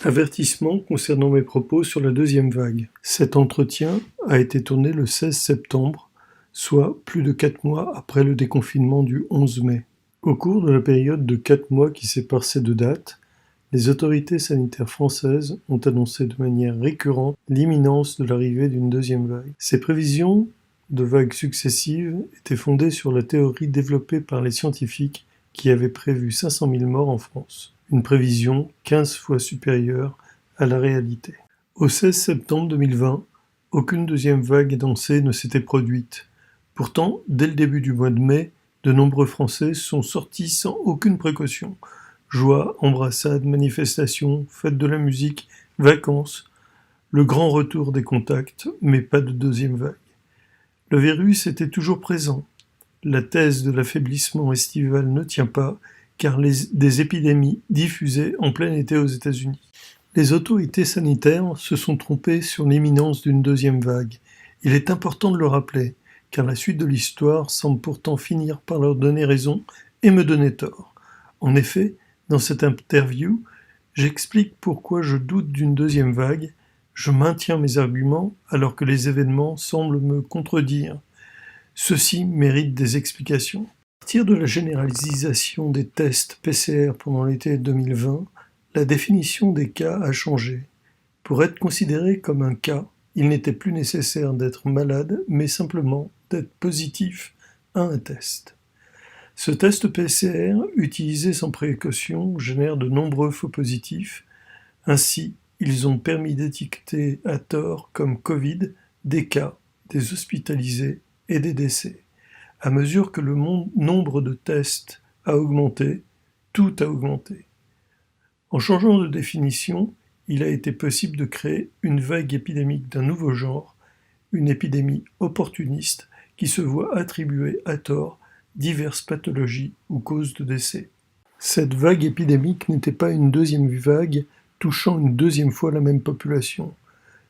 Avertissement concernant mes propos sur la deuxième vague. Cet entretien a été tourné le 16 septembre, soit plus de 4 mois après le déconfinement du 11 mai. Au cours de la période de 4 mois qui sépare ces deux dates, les autorités sanitaires françaises ont annoncé de manière récurrente l'imminence de l'arrivée d'une deuxième vague. Ces prévisions de vagues successives étaient fondées sur la théorie développée par les scientifiques qui avaient prévu 500 000 morts en France. Une prévision 15 fois supérieure à la réalité. Au 16 septembre 2020, aucune deuxième vague annoncée ne s'était produite. Pourtant, dès le début du mois de mai, de nombreux Français sont sortis sans aucune précaution. Joie, embrassades, manifestations, fêtes de la musique, vacances, le grand retour des contacts, mais pas de deuxième vague. Le virus était toujours présent. La thèse de l'affaiblissement estival ne tient pas, car des épidémies diffusées en plein été aux États-Unis. Les autorités sanitaires se sont trompées sur l'imminence d'une deuxième vague. Il est important de le rappeler, car la suite de l'histoire semble pourtant finir par leur donner raison et me donner tort. En effet, dans cette interview, j'explique pourquoi je doute d'une deuxième vague, je maintiens mes arguments alors que les événements semblent me contredire. Ceci mérite des explications. À partir de la généralisation des tests PCR pendant l'été 2020, la définition des cas a changé. Pour être considéré comme un cas, il n'était plus nécessaire d'être malade, mais simplement d'être positif à un test. Ce test PCR, utilisé sans précaution, génère de nombreux faux positifs. Ainsi, ils ont permis d'étiqueter à tort comme Covid des cas, des hospitalisés et des décès. À mesure que le nombre de tests a augmenté, tout a augmenté. En changeant de définition, il a été possible de créer une vague épidémique d'un nouveau genre, une épidémie opportuniste qui se voit attribuer à tort diverses pathologies ou causes de décès. Cette vague épidémique n'était pas une deuxième vague touchant une deuxième fois la même population.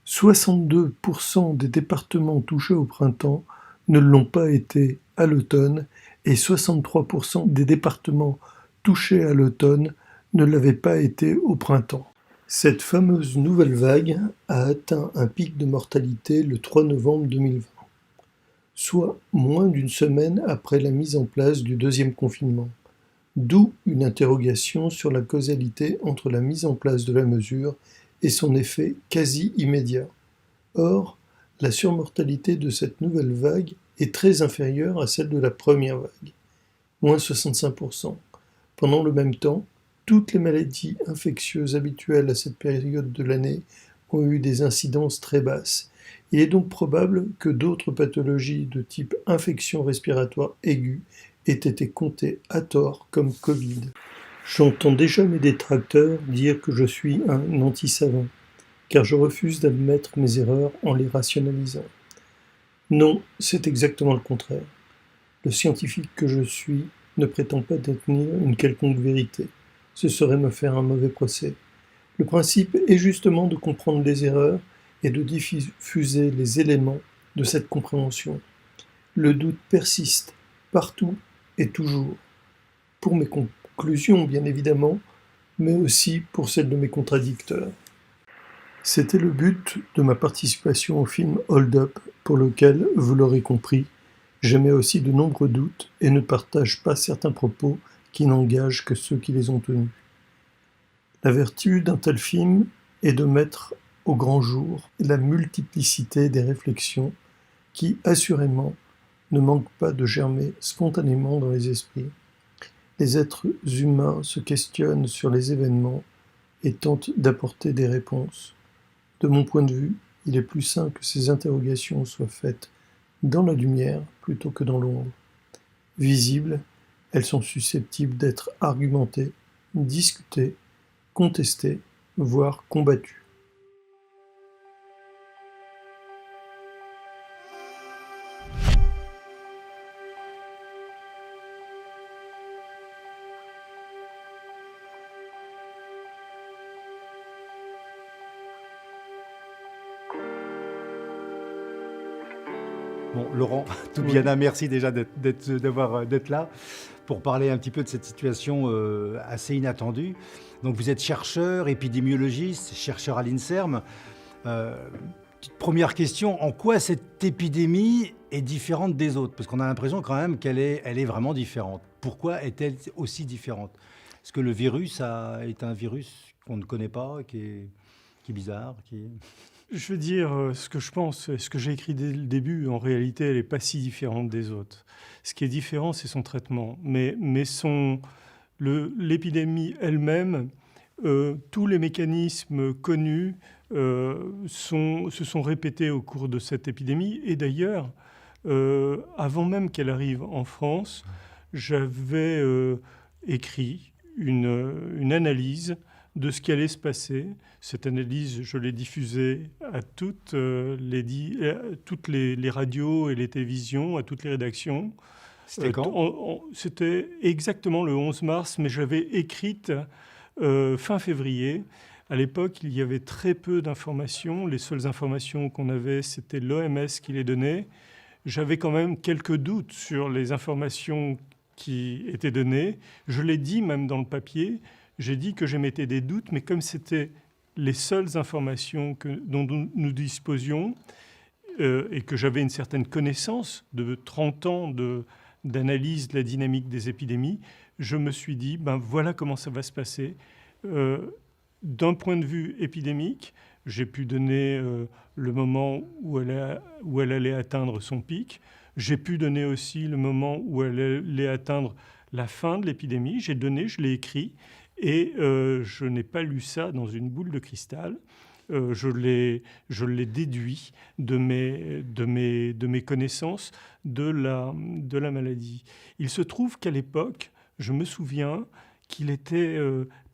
62% des départements touchés au printemps ne l'ont pas été à l'automne et 63% des départements touchés à l'automne ne l'avaient pas été au printemps. Cette fameuse nouvelle vague a atteint un pic de mortalité le 3 novembre 2020, soit moins d'une semaine après la mise en place du deuxième confinement. D'où une interrogation sur la causalité entre la mise en place de la mesure et son effet quasi immédiat. Or, la surmortalité de cette nouvelle vague est très inférieure à celle de la première vague, moins 65%. Pendant le même temps, toutes les maladies infectieuses habituelles à cette période de l'année ont eu des incidences très basses. Il est donc probable que d'autres pathologies de type infection respiratoire aiguë aient été comptées à tort comme Covid. J'entends déjà mes détracteurs dire que je suis un anti-savant, car je refuse d'admettre mes erreurs en les rationalisant. Non, c'est exactement le contraire. Le scientifique que je suis ne prétend pas détenir une quelconque vérité. Ce serait me faire un mauvais procès. Le principe est justement de comprendre les erreurs et de diffuser les éléments de cette compréhension. Le doute persiste, partout et toujours. Pour mes conclusions, bien évidemment, mais aussi pour celles de mes contradicteurs. C'était le but de ma participation au film Hold Up, pour lequel, vous l'aurez compris, j'émets aussi de nombreux doutes et ne partage pas certains propos qui n'engagent que ceux qui les ont tenus. La vertu d'un tel film est de mettre au grand jour la multiplicité des réflexions qui, assurément, ne manquent pas de germer spontanément dans les esprits. Les êtres humains se questionnent sur les événements et tentent d'apporter des réponses. De mon point de vue, il est plus sain que ces interrogations soient faites dans la lumière plutôt que dans l'ombre. Visibles, elles sont susceptibles d'être argumentées, discutées, contestées, voire combattues. Bon, Laurent Toubiana, merci déjà d'être là. pour parler un petit peu de cette situation assez inattendue. Donc vous êtes chercheur, épidémiologiste, chercheur à l'INSERM. Première question, en quoi cette épidémie est différente des autres? Parce qu'on a l'impression quand même qu'elle est vraiment différente. Pourquoi est-elle aussi différente? Est-ce que le virus est un virus qu'on ne connaît pas, qui est bizarre, Je veux dire ce que je pense, ce que j'ai écrit dès le début, en réalité, elle n'est pas si différente des autres. Ce qui est différent, c'est son traitement. Mais l'épidémie elle-même, tous les mécanismes connus se sont répétés au cours de cette épidémie. Et d'ailleurs, avant même qu'elle arrive en France, j'avais écrit une analyse de ce qui allait se passer. Cette analyse, je l'ai diffusée à toutes les radios et les télévisions, à toutes les rédactions. C'était quand? C'était exactement le 11 mars, mais je l'avais écrite fin février. À l'époque, il y avait très peu d'informations. Les seules informations qu'on avait, c'était l'OMS qui les donnait. J'avais quand même quelques doutes sur les informations qui étaient données. Je l'ai dit même dans le papier. J'ai dit que j'émettais des doutes, mais comme c'était les seules informations dont nous disposions et que j'avais une certaine connaissance de 30 ans d'analyse de la dynamique des épidémies, je me suis dit, voilà comment ça va se passer. D'un point de vue épidémique, j'ai pu donner le moment où elle allait atteindre son pic. J'ai pu donner aussi le moment où elle allait atteindre la fin de l'épidémie. Je l'ai écrit. Et je n'ai pas lu ça dans une boule de cristal. Je l'ai déduit de mes connaissances de la maladie. Il se trouve qu'à l'époque, je me souviens qu'il était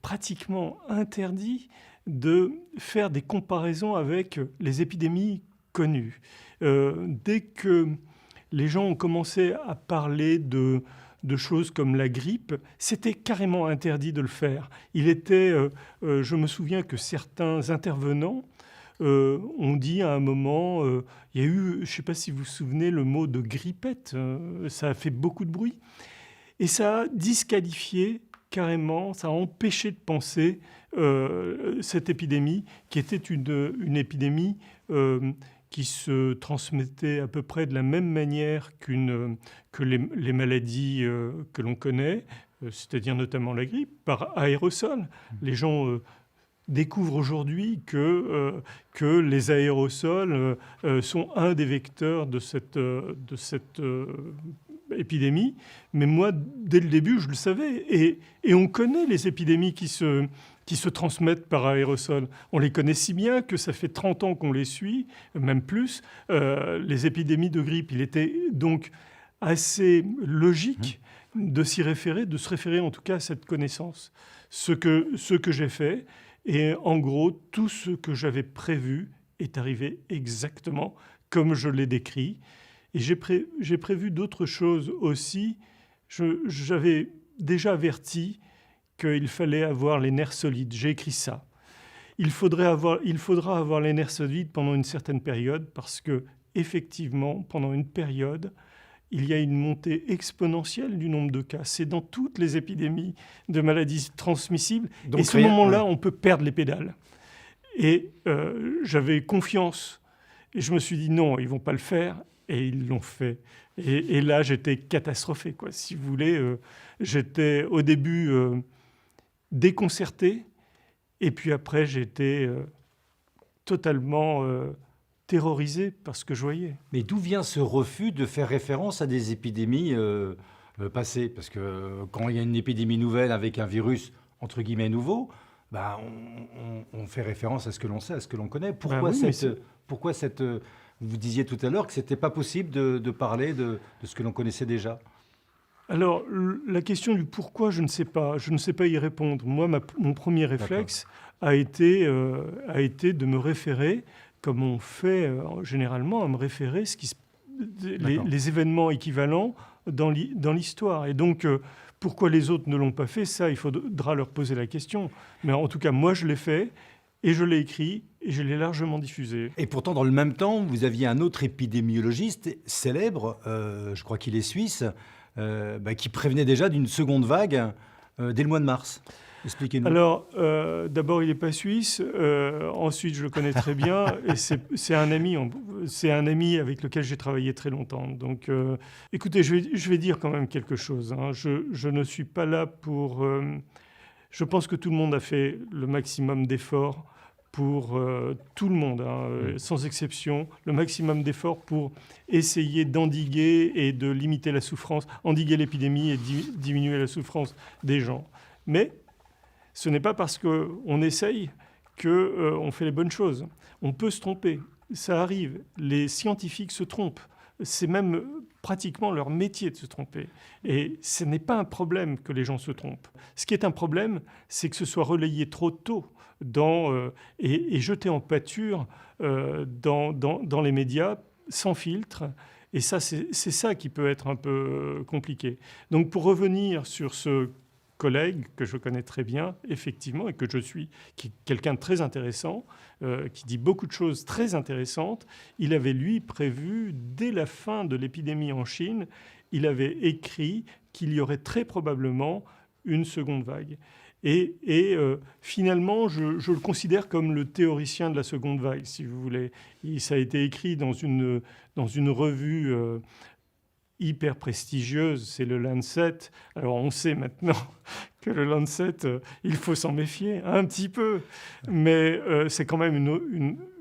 pratiquement interdit de faire des comparaisons avec les épidémies connues. Dès que les gens ont commencé à parler de choses comme la grippe, c'était carrément interdit de le faire. Je me souviens que certains intervenants ont dit à un moment, il y a eu, je ne sais pas si vous vous souvenez, le mot de grippette, ça a fait beaucoup de bruit. Et ça a disqualifié carrément, ça a empêché de penser cette épidémie, qui était une épidémie qui se transmettait à peu près de la même manière que les maladies que l'on connaît, c'est-à-dire notamment la grippe, par aérosol. Les gens découvrent aujourd'hui que les aérosols sont un des vecteurs de cette épidémie. Mais moi, dès le début, je le savais. Et on connaît les épidémies qui se transmettent par aérosol. On les connaît si bien que ça fait 30 ans qu'on les suit, même plus. Les épidémies de grippe, il était donc assez logique de se référer en tout cas à cette connaissance. Ce que j'ai fait, et en gros, tout ce que j'avais prévu est arrivé exactement comme je l'ai décrit. Et j'ai prévu d'autres choses aussi. J'avais déjà averti qu'il fallait avoir les nerfs solides. J'ai écrit ça. Il faudra avoir les nerfs solides pendant une certaine période parce que, effectivement, pendant une période, il y a une montée exponentielle du nombre de cas. C'est dans toutes les épidémies de maladies transmissibles. Donc, et à ce moment-là, on peut perdre les pédales. Et j'avais confiance. Et je me suis dit, non, ils ne vont pas le faire. Et ils l'ont fait. Et là, j'étais catastrophé, quoi. Si vous voulez, j'étais au début déconcerté. Et puis après, j'étais totalement terrorisé par ce que je voyais. Mais d'où vient ce refus de faire référence à des épidémies passées? Parce que quand il y a une épidémie nouvelle avec un virus, entre guillemets, nouveau, on fait référence à ce que l'on sait, à ce que l'on connaît. Pourquoi cette... Vous disiez tout à l'heure que ce n'était pas possible de parler de ce que l'on connaissait déjà. Alors, la question du pourquoi, je ne sais pas y répondre. Moi, mon premier réflexe a été de me référer, comme on fait généralement, à me référer les événements équivalents dans l'histoire. Et donc, pourquoi les autres ne l'ont pas fait, ça, il faudra leur poser la question. Mais en tout cas, moi, je l'ai fait. Et je l'ai écrit et je l'ai largement diffusé. Et pourtant, dans le même temps, vous aviez un autre épidémiologiste célèbre, je crois qu'il est suisse, qui prévenait déjà d'une seconde vague dès le mois de mars. Expliquez-nous. Alors, d'abord, il n'est pas suisse. Ensuite, je le connais très bien. Et c'est un ami, c'est un ami avec lequel j'ai travaillé très longtemps. Donc, écoutez, je vais dire quand même quelque chose, hein. Je ne suis pas là pour... je pense que tout le monde a fait le maximum d'efforts pour tout le monde, hein, sans exception, le maximum d'efforts pour essayer d'endiguer et de limiter la souffrance, endiguer l'épidémie et diminuer la souffrance des gens. Mais ce n'est pas parce qu'on essaye qu'on fait les bonnes choses. On peut se tromper, ça arrive. Les scientifiques se trompent. C'est même pratiquement leur métier de se tromper. Et ce n'est pas un problème que les gens se trompent. Ce qui est un problème, c'est que ce soit relayé trop tôt et jeté en pâture dans les médias, sans filtre. Et ça, c'est ça qui peut être un peu compliqué. Donc pour revenir sur ce collègue que je connais très bien, effectivement, et qui est quelqu'un de très intéressant, qui dit beaucoup de choses très intéressantes. Il avait, lui, prévu, dès la fin de l'épidémie en Chine, il avait écrit qu'il y aurait très probablement une seconde vague. Et finalement, je le considère comme le théoricien de la seconde vague, si vous voulez. Ça a été écrit dans une revue hyper prestigieuse, c'est le Lancet. Alors on sait maintenant que le Lancet, il faut s'en méfier un petit peu, mais c'est quand même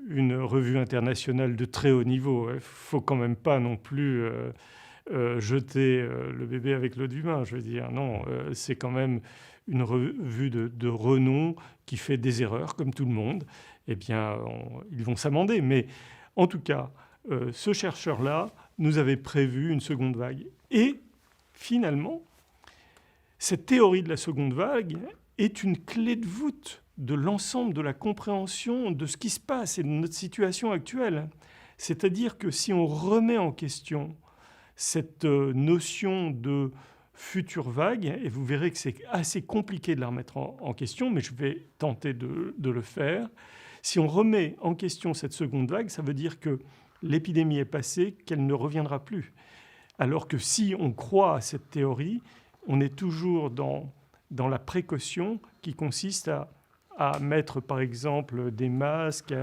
une revue internationale de très haut niveau. Il ne faut quand même pas non plus jeter le bébé avec l'eau du bain, je veux dire. Non, c'est quand même une revue de renom qui fait des erreurs, comme tout le monde. Eh bien, ils vont s'amender. Mais en tout cas, ce chercheur-là nous avait prévu une seconde vague. Et finalement, cette théorie de la seconde vague est une clé de voûte de l'ensemble de la compréhension de ce qui se passe et de notre situation actuelle. C'est-à-dire que si on remet en question cette notion de future vague, et vous verrez que c'est assez compliqué de la remettre en question, mais je vais tenter de le faire. Si on remet en question cette seconde vague, ça veut dire que l'épidémie est passée, qu'elle ne reviendra plus. Alors que si on croit à cette théorie, on est toujours dans la précaution qui consiste à mettre, par exemple, des masques,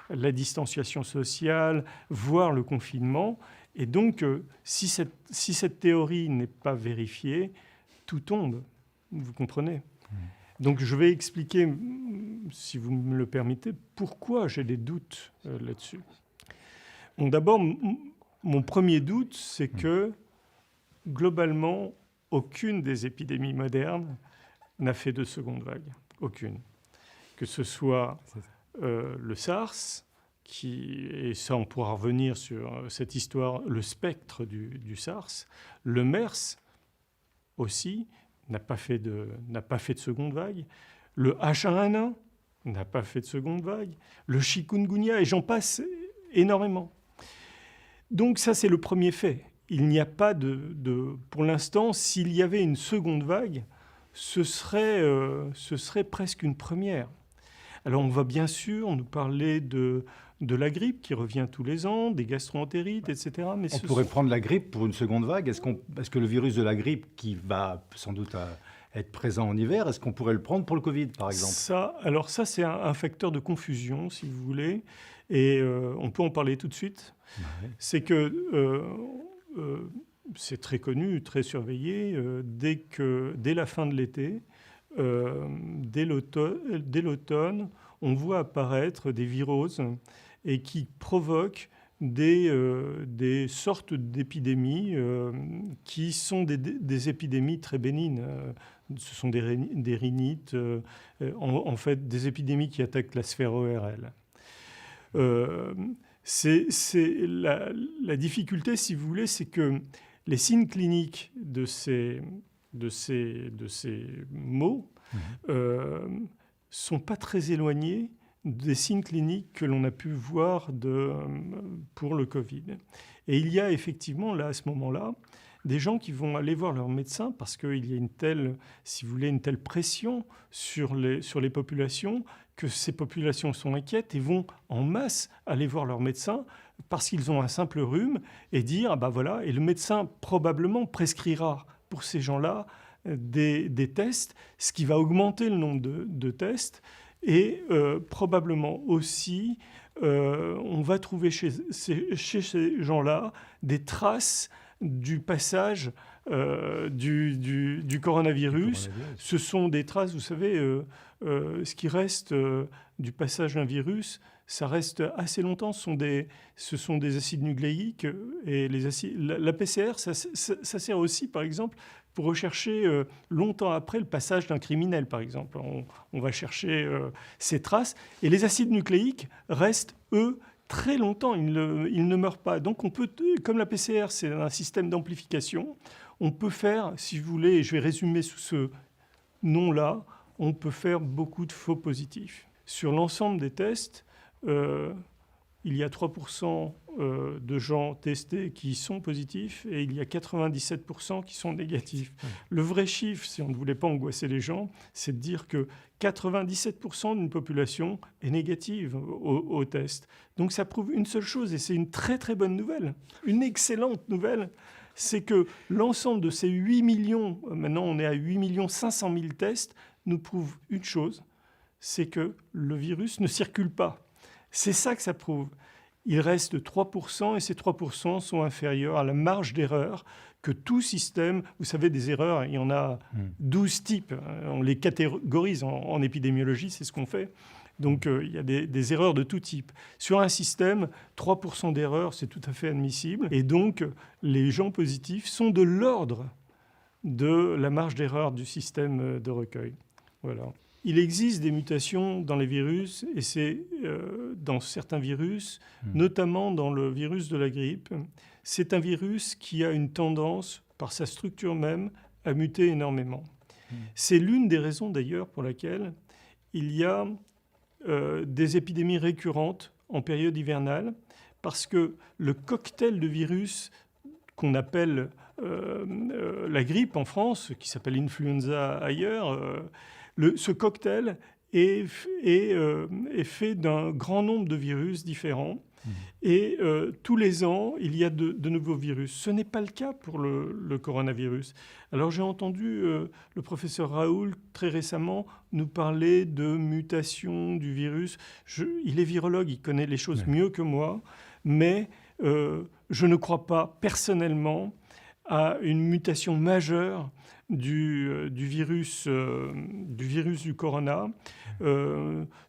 la distanciation sociale, voire le confinement. Et donc, si cette théorie n'est pas vérifiée, tout tombe. Vous comprenez ? Donc, je vais expliquer, si vous me le permettez, pourquoi j'ai des doutes là-dessus. Bon, d'abord, mon premier doute, c'est que, globalement, aucune des épidémies modernes n'a fait de seconde vague. Aucune. Que ce soit le SARS, et ça on pourra revenir sur cette histoire, le spectre du SARS, le MERS aussi n'a pas fait de seconde vague, le H1N1 n'a pas fait de seconde vague, le chikungunya, et j'en passe énormément. Donc ça, c'est le premier fait. Il n'y a pas pour l'instant, s'il y avait une seconde vague, ce serait presque une première. Alors on va bien sûr nous parler de la grippe qui revient tous les ans, des gastro-entérites, etc. Mais on pourrait prendre la grippe pour une seconde vague. Est-ce que le virus de la grippe, qui va sans doute être présent en hiver, est-ce qu'on pourrait le prendre pour le Covid, par exemple ? Ça, c'est un facteur de confusion, si vous voulez. Et on peut en parler tout de suite. Ouais. C'est que c'est très connu, très surveillé. Dès la fin de l'été, dès l'automne, on voit apparaître des viroses et qui provoquent des sortes d'épidémies qui sont des épidémies très bénines. Ce sont des rhinites, en fait des épidémies qui attaquent la sphère ORL. La difficulté, si vous voulez, c'est que les signes cliniques de ces maux sont pas très éloignés des signes cliniques que l'on a pu voir pour le Covid. Et il y a effectivement, là, à ce moment-là, des gens qui vont aller voir leur médecin parce qu'il y a une telle pression sur les populations que ces populations sont inquiètes et vont en masse aller voir leur médecin parce qu'ils ont un simple rhume et dire ah ben voilà, et le médecin probablement prescrira pour ces gens-là des tests, ce qui va augmenter le nombre de tests et probablement aussi on va trouver chez ces gens-là des traces du passage du coronavirus. Ce sont des traces, vous savez, ce qui reste du passage d'un virus, ça reste assez longtemps. Ce sont des acides nucléiques et la PCR, ça sert aussi, par exemple, pour rechercher longtemps après le passage d'un criminel, par exemple. On va chercher ces traces. Et les acides nucléiques restent, eux, très longtemps. Ils ne meurent pas. Donc, on peut, comme la PCR, c'est un système d'amplification, on peut faire, si vous voulez, et je vais résumer sous ce nom-là, on peut faire beaucoup de faux positifs. Sur l'ensemble des tests, il y a 3% de gens testés qui sont positifs et il y a 97% qui sont négatifs. Le vrai chiffre, si on ne voulait pas angoisser les gens, c'est de dire que 97% d'une population est négative au test. Donc ça prouve une seule chose, et c'est une très très bonne nouvelle, une excellente nouvelle, c'est que l'ensemble de ces 8 millions, maintenant on est à 8 500 000 tests, nous prouve une chose, c'est que le virus ne circule pas. C'est ça que ça prouve. Il reste 3% et ces 3% sont inférieurs à la marge d'erreur que tout système, vous savez, des erreurs, il y en a 12 types, on les catégorise en épidémiologie, c'est ce qu'on fait. Donc il y a des erreurs de tout type. Sur un système, 3% d'erreurs, c'est tout à fait admissible. Et donc les gens positifs sont de l'ordre de la marge d'erreur du système de recueil. Voilà. Il existe des mutations dans les virus, et c'est dans certains virus, notamment dans le virus de la grippe. C'est un virus qui a une tendance, par sa structure même, à muter énormément. C'est l'une des raisons d'ailleurs pour laquelle il y a des épidémies récurrentes en période hivernale, parce que le cocktail de virus qu'on appelle la grippe en France, qui s'appelle influenza ailleurs, ce cocktail est fait d'un grand nombre de virus différents. Et tous les ans, il y a de nouveaux virus. Ce n'est pas le cas pour le coronavirus. Alors j'ai entendu le professeur Raoult très récemment nous parler de mutation du virus. Il est virologue, il connaît les choses mieux que moi, mais je ne crois pas personnellement à une mutation majeure du virus du corona.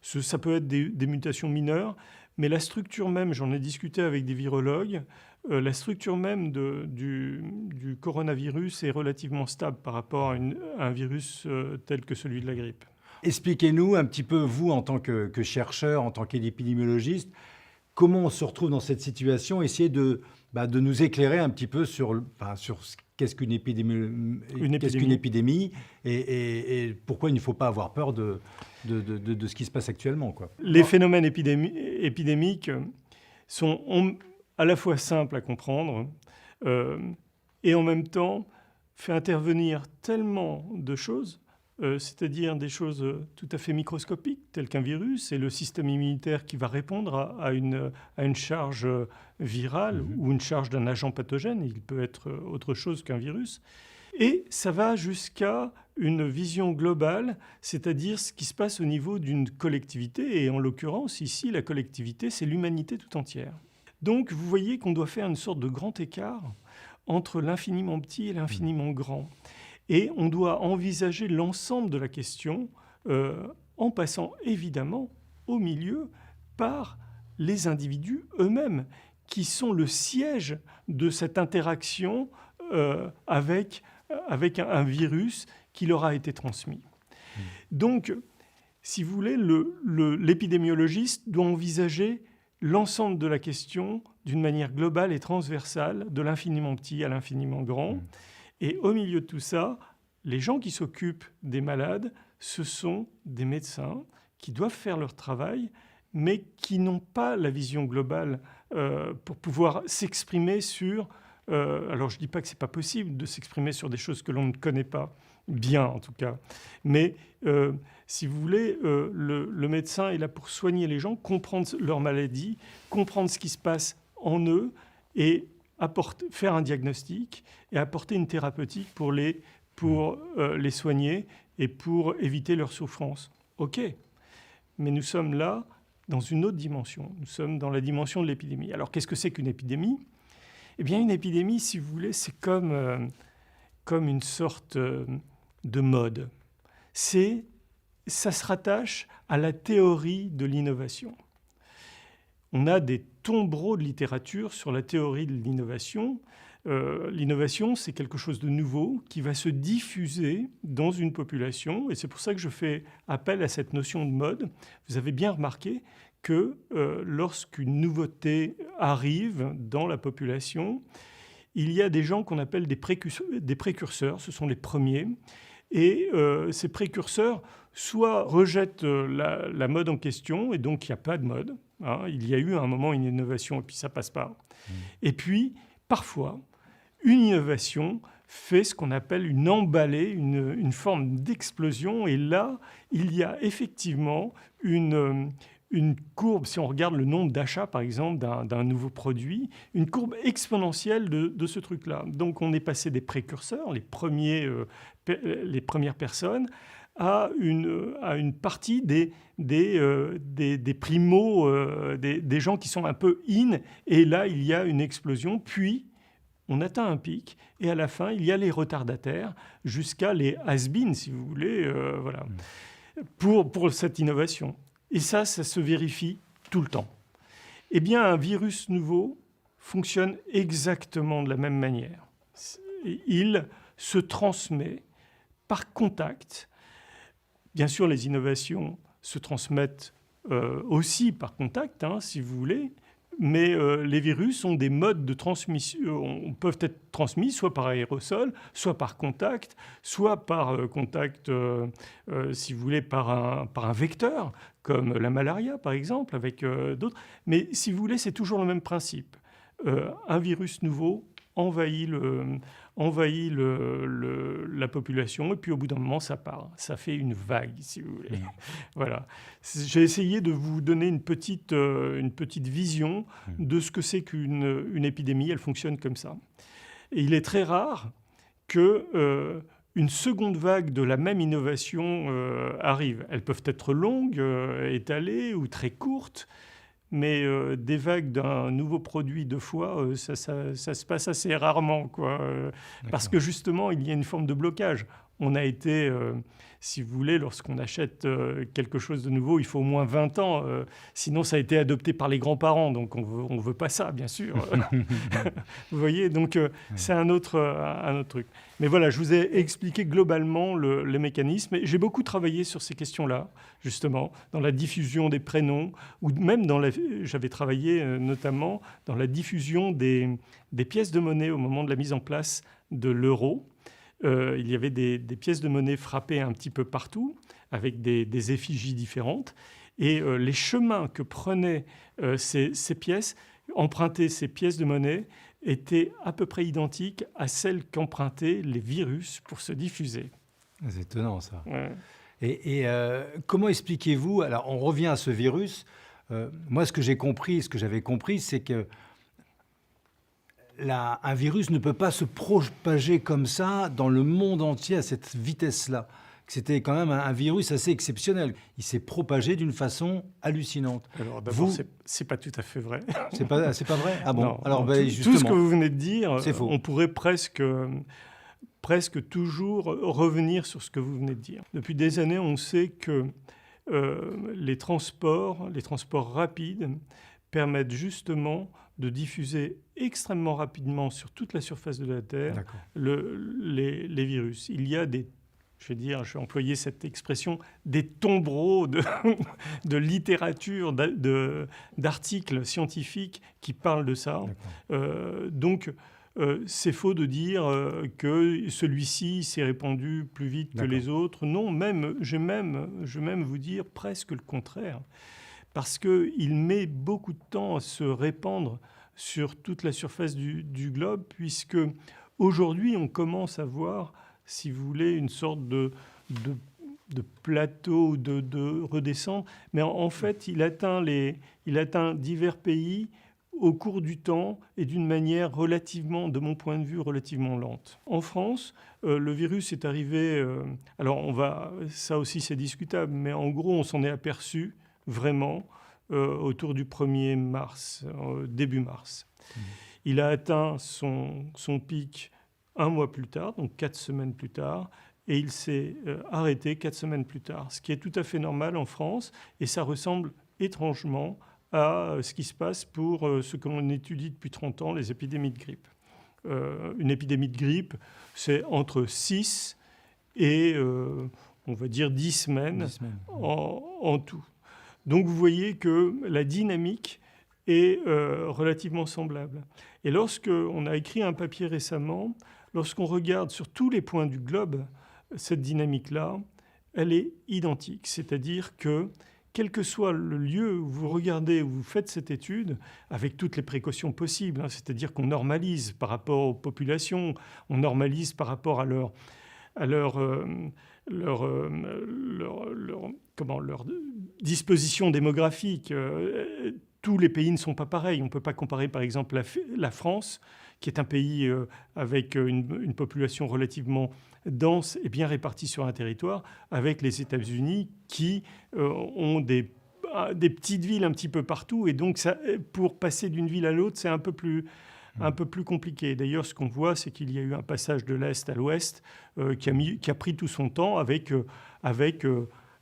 Ça peut être des mutations mineures, mais la structure même, j'en ai discuté avec des virologues, la structure même du coronavirus est relativement stable par rapport à un virus tel que celui de la grippe. Expliquez-nous un petit peu, vous, en tant que chercheur, en tant qu'épidémiologiste, comment on se retrouve dans cette situation, essayez de nous éclairer un petit peu sur qu'est-ce qu'une épidémie et pourquoi il ne faut pas avoir peur de ce qui se passe actuellement, quoi. Les phénomènes épidémiques sont à la fois simples à comprendre et en même temps fait intervenir tellement de choses, c'est-à-dire des choses tout à fait microscopiques, telles qu'un virus, et le système immunitaire qui va répondre à une charge virale ou une charge d'un agent pathogène. Il peut être autre chose qu'un virus. Et ça va jusqu'à une vision globale, c'est-à-dire ce qui se passe au niveau d'une collectivité. Et en l'occurrence, ici, la collectivité, c'est l'humanité tout entière. Donc, vous voyez qu'on doit faire une sorte de grand écart entre l'infiniment petit et l'infiniment grand. Et on doit envisager l'ensemble de la question en passant évidemment au milieu par les individus eux-mêmes, qui sont le siège de cette interaction avec un virus qui leur a été transmis. Donc, si vous voulez, l'épidémiologiste doit envisager l'ensemble de la question d'une manière globale et transversale, de l'infiniment petit à l'infiniment grand. Et au milieu de tout ça, les gens qui s'occupent des malades, ce sont des médecins qui doivent faire leur travail, mais qui n'ont pas la vision globale pour pouvoir s'exprimer sur... alors je ne dis pas que ce n'est pas possible de s'exprimer sur des choses que l'on ne connaît pas, bien en tout cas. Mais si vous voulez, le médecin est là pour soigner les gens, comprendre leur maladie, comprendre ce qui se passe en eux et faire un diagnostic et apporter une thérapeutique pour les soigner et pour éviter leur souffrance. OK, mais nous sommes là dans une autre dimension. Nous sommes dans la dimension de l'épidémie. Alors qu'est-ce que c'est qu'une épidémie ? Eh bien, une épidémie, si vous voulez, c'est comme une sorte de mode. Ça se rattache à la théorie de l'innovation. On a des tombereaux de littérature sur la théorie de l'innovation. L'innovation, c'est quelque chose de nouveau qui va se diffuser dans une population. Et c'est pour ça que je fais appel à cette notion de mode. Vous avez bien remarqué que lorsqu'une nouveauté arrive dans la population, il y a des gens qu'on appelle des précurseurs. Ce sont les premiers. Et ces précurseurs soit rejettent la mode en question, et donc il n'y a pas de mode. Hein. Il y a eu à un moment une innovation, et puis ça ne passe pas. Et puis, parfois, une innovation fait ce qu'on appelle une emballée, une forme d'explosion. Et là, il y a effectivement une courbe, si on regarde le nombre d'achats, par exemple, d'un nouveau produit, une courbe exponentielle de ce truc-là. Donc, on est passé des précurseurs, les premières personnes, à une partie des primos, des gens qui sont un peu in. Et là, il y a une explosion, puis on atteint un pic, et à la fin, il y a les retardataires, jusqu'à les has-been, si vous voulez, voilà, pour cette innovation. Et ça se vérifie tout le temps. Eh bien, un virus nouveau fonctionne exactement de la même manière. Il se transmet par contact. Bien sûr, les innovations se transmettent aussi par contact, hein, si vous voulez, mais les virus ont des modes de transmission, peuvent être transmis soit par aérosol, soit par contact, soit par contact, si vous voulez, par un vecteur, comme la malaria, par exemple, avec d'autres. Mais si vous voulez, c'est toujours le même principe. Un virus nouveau envahit la population, et puis au bout d'un moment, ça part. Ça fait une vague, si vous voulez. Voilà. J'ai essayé de vous donner une petite vision de ce que c'est qu'une épidémie. Elle fonctionne comme ça. Et il est très rare que une seconde vague de la même innovation arrive. Elles peuvent être longues, étalées ou très courtes, mais des vagues d'un nouveau produit deux fois, ça se passe assez rarement, quoi. Parce que justement, il y a une forme de blocage. On a été, si vous voulez, lorsqu'on achète quelque chose de nouveau, il faut au moins 20 ans. Sinon, ça a été adopté par les grands-parents. Donc, on ne veut pas ça, bien sûr. Vous voyez, donc c'est un autre truc. Mais voilà, je vous ai expliqué globalement les mécanismes. Et j'ai beaucoup travaillé sur ces questions-là, justement, dans la diffusion des prénoms, ou même j'avais travaillé notamment dans la diffusion des pièces de monnaie au moment de la mise en place de l'euro. Il y avait des pièces de monnaie frappées un petit peu partout, avec des effigies différentes. Et les chemins que prenaient ces pièces, emprunter ces pièces de monnaie, étaient à peu près identiques à celles qu'empruntaient les virus pour se diffuser. C'est étonnant, ça. Ouais. Et comment expliquez-vous... Alors, on revient à ce virus. Moi, ce que j'avais compris, c'est que un virus ne peut pas se propager comme ça dans le monde entier à cette vitesse-là. C'était quand même un virus assez exceptionnel. Il s'est propagé d'une façon hallucinante. Alors d'abord, c'est pas tout à fait vrai. C'est pas vrai ? Ah bon ? Non, alors, non, justement, tout ce que vous venez de dire, c'est faux. On pourrait presque toujours revenir sur ce que vous venez de dire. Depuis des années, on sait que les transports rapides permettent justement de diffuser extrêmement rapidement sur toute la surface de la Terre les virus. Il y a je vais employer cette expression, des tombereaux de littérature, d'articles scientifiques qui parlent de ça. Donc, c'est faux de dire que celui-ci s'est répandu plus vite que les autres. Non, je vais même vous dire presque le contraire. Parce qu'il met beaucoup de temps à se répandre sur toute la surface du globe, puisque aujourd'hui, on commence à voir si vous voulez, une sorte de plateau, de redescente. Mais en fait, il atteint divers pays au cours du temps et d'une manière relativement, de mon point de vue, relativement lente. En France, le virus est arrivé... ça aussi c'est discutable, mais en gros, on s'en est aperçu vraiment autour du 1er mars, début mars. Il a atteint son pic un mois plus tard, donc 4 semaines plus tard, et il s'est arrêté 4 semaines plus tard, ce qui est tout à fait normal en France, et ça ressemble étrangement à ce qui se passe pour ce que l'on étudie depuis 30 ans, les épidémies de grippe. Une épidémie de grippe, c'est entre 6 et, on va dire, 10 semaines, en tout. Donc vous voyez que la dynamique est relativement semblable. Et lorsqu'on a écrit un papier récemment, lorsqu'on regarde sur tous les points du globe, cette dynamique-là, elle est identique. C'est-à-dire que, quel que soit le lieu où vous regardez, où vous faites cette étude, avec toutes les précautions possibles, c'est-à-dire qu'on normalise par rapport aux populations, on normalise par rapport à leur disposition démographique. Tous les pays ne sont pas pareils. On ne peut pas comparer, par exemple, la France, qui est un pays avec une population relativement dense et bien répartie sur un territoire, avec les États-Unis qui ont des petites villes un petit peu partout. Et donc, pour passer d'une ville à l'autre, c'est un peu plus compliqué. D'ailleurs, ce qu'on voit, c'est qu'il y a eu un passage de l'Est à l'Ouest qui a pris tout son temps avec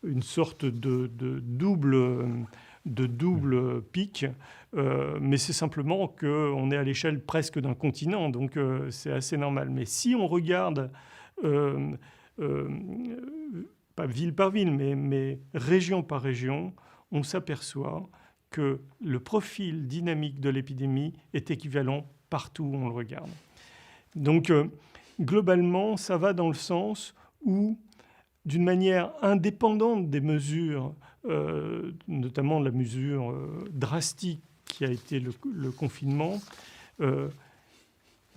une sorte de double pic. Mais c'est simplement qu'on est à l'échelle presque d'un continent, donc c'est assez normal. Mais si on regarde, pas ville par ville, mais région par région, on s'aperçoit que le profil dynamique de l'épidémie est équivalent partout où on le regarde. Donc, globalement, ça va dans le sens où, d'une manière indépendante des mesures, notamment la mesure drastique qui a été le confinement,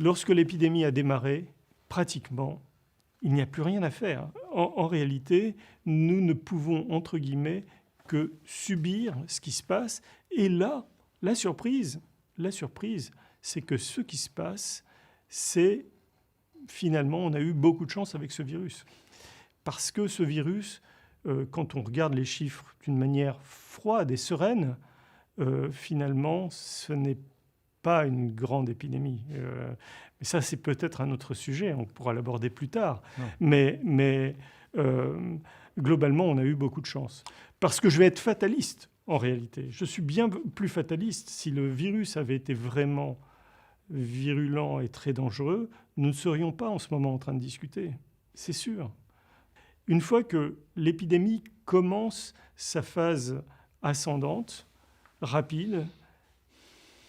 lorsque l'épidémie a démarré, pratiquement, il n'y a plus rien à faire. En réalité, nous ne pouvons, entre guillemets, que subir ce qui se passe. Et là, la surprise, c'est que ce qui se passe, c'est finalement, on a eu beaucoup de chance avec ce virus. Parce que ce virus, quand on regarde les chiffres d'une manière froide et sereine, finalement, ce n'est pas une grande épidémie. Mais ça, c'est peut-être un autre sujet, on pourra l'aborder plus tard. Mais globalement, on a eu beaucoup de chance. Parce que je vais être fataliste, en réalité. Je suis bien plus fataliste. Si le virus avait été vraiment virulent et très dangereux, nous ne serions pas en ce moment en train de discuter. C'est sûr. Une fois que l'épidémie commence sa phase ascendante, rapide,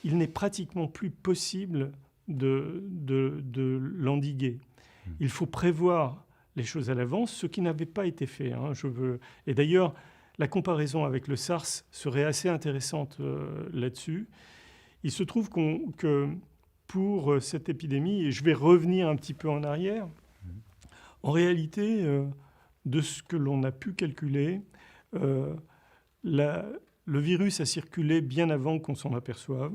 il n'est pratiquement plus possible de l'endiguer. Il faut prévoir les choses à l'avance, ce qui n'avait pas été fait. Et d'ailleurs, la comparaison avec le SARS serait assez intéressante là-dessus. Il se trouve que pour cette épidémie, et je vais revenir un petit peu en arrière, en réalité, de ce que l'on a pu calculer, le virus a circulé bien avant qu'on s'en aperçoive.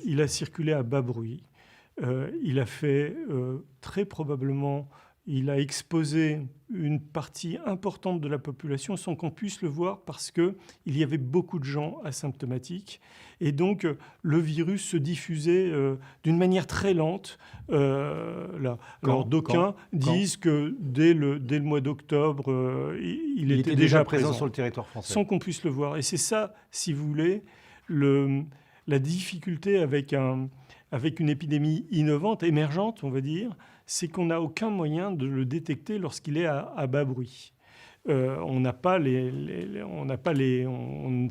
Il a circulé à bas bruit. Il a fait très probablement... Il a exposé une partie importante de la population sans qu'on puisse le voir parce qu'il y avait beaucoup de gens asymptomatiques. Et donc, le virus se diffusait d'une manière très lente. Alors, d'aucuns disent que dès le mois d'octobre, il était déjà présent sur le territoire français. Sans qu'on puisse le voir. Et c'est ça, si vous voulez, la difficulté avec une épidémie innovante, émergente, on va dire, c'est qu'on n'a aucun moyen de le détecter lorsqu'il est à bas bruit. On ne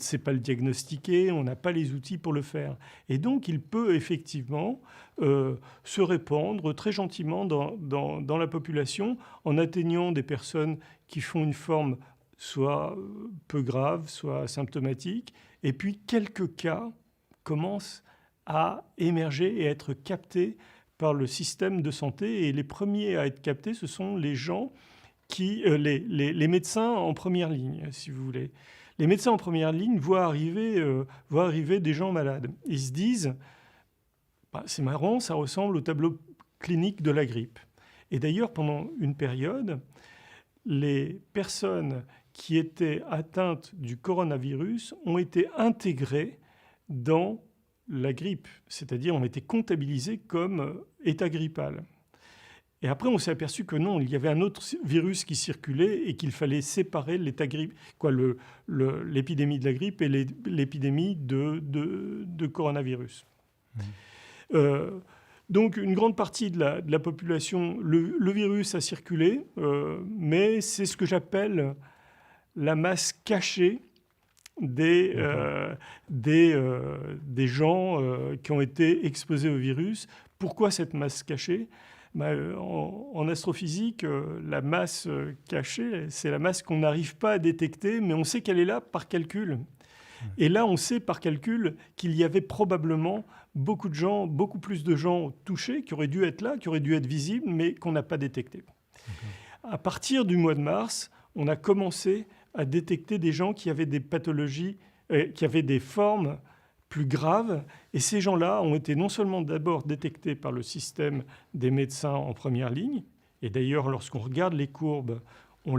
sait pas le diagnostiquer, on n'a pas les outils pour le faire. Et donc, il peut effectivement se répandre très gentiment dans la population en atteignant des personnes qui font une forme soit peu grave, soit asymptomatique. Et puis, quelques cas commencent à émerger et à être captés par le système de santé. Et les premiers à être captés, ce sont les gens les médecins en première ligne, si vous voulez. Les médecins en première ligne voient arriver des gens malades. Ils se disent, bah, c'est marrant, ça ressemble au tableau clinique de la grippe. Et d'ailleurs, pendant une période, les personnes qui étaient atteintes du coronavirus ont été intégrées dans la grippe, c'est-à-dire ont été comptabilisées comme état grippal. Et après, on s'est aperçu que non, il y avait un autre virus qui circulait et qu'il fallait séparer l'épidémie de la grippe et l'épidémie de coronavirus. Donc, une grande partie de la population, le virus a circulé, mais c'est ce que j'appelle la masse cachée des gens qui ont été exposés au virus. Pourquoi cette masse cachée ? En astrophysique, la masse cachée, c'est la masse qu'on n'arrive pas à détecter, mais on sait qu'elle est là par calcul. Et là, on sait par calcul qu'il y avait probablement beaucoup plus de gens touchés, qui auraient dû être là, qui auraient dû être visibles, mais qu'on n'a pas détectés. À partir du mois de mars, on a commencé à détecter des gens qui avaient des pathologies, qui avaient des formes plus graves. Et ces gens-là ont été non seulement d'abord détectés par le système des médecins en première ligne, et d'ailleurs, lorsqu'on regarde les courbes, on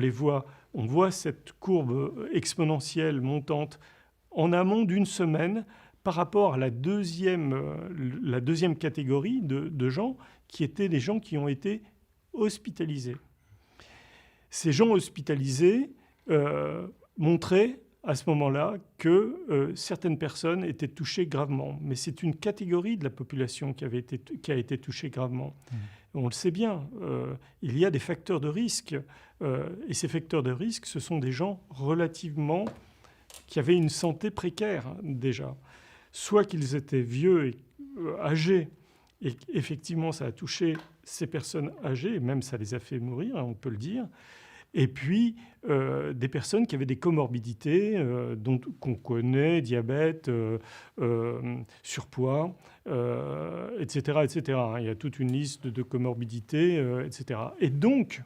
voit cette courbe exponentielle montante en amont d'une semaine par rapport à la deuxième catégorie de gens qui étaient des gens qui ont été hospitalisés. Ces gens hospitalisés montraient à ce moment-là que certaines personnes étaient touchées gravement. Mais c'est une catégorie de la population qui a été touchée gravement. On le sait bien, il y a des facteurs de risque. Et ces facteurs de risque, ce sont des gens qui avaient une santé précaire déjà. Soit qu'ils étaient vieux et âgés, et effectivement ça a touché ces personnes âgées, et même ça les a fait mourir, on peut le dire. Et puis, des personnes qui avaient des comorbidités qu'on connaît, diabète, surpoids, etc., etc. Il y a toute une liste de comorbidités, etc. Et donc,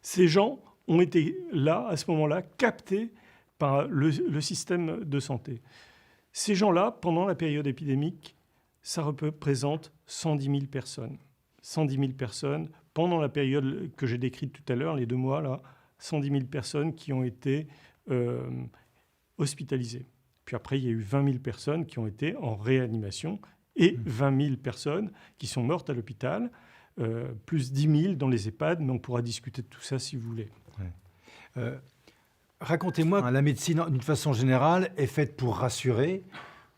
ces gens ont été là, à ce moment-là, captés par le système de santé. Ces gens-là, pendant la période épidémique, ça représente 110 000 personnes. 110 000 personnes pendant la période que j'ai décrite tout à l'heure, les 2 mois, là, 110 000 personnes qui ont été hospitalisées. Puis après, il y a eu 20 000 personnes qui ont été en réanimation et 20 000 personnes qui sont mortes à l'hôpital, plus 10 000 dans les EHPAD, mais on pourra discuter de tout ça si vous voulez. Ouais. Racontez-moi, la médecine, d'une façon générale, est faite pour rassurer,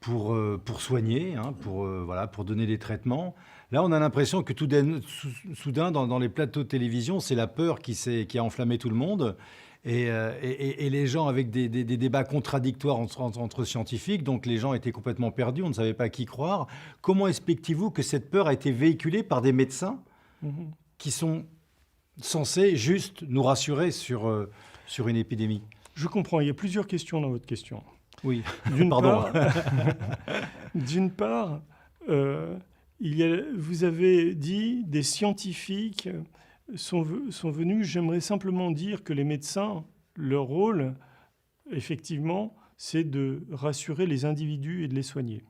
pour soigner, hein, pour donner des traitements. Là, on a l'impression que soudain, dans les plateaux de télévision, c'est la peur qui a enflammé tout le monde. Et les gens avec des débats contradictoires entre scientifiques, donc les gens étaient complètement perdus, on ne savait pas à qui croire. Comment expliquez-vous que cette peur a été véhiculée par des médecins qui sont censés juste nous rassurer sur une épidémie? Je comprends, il y a plusieurs questions dans votre question. Oui, pardon. D'une part, vous avez dit des scientifiques sont venus. J'aimerais simplement dire que les médecins, leur rôle, effectivement, c'est de rassurer les individus et de les soigner.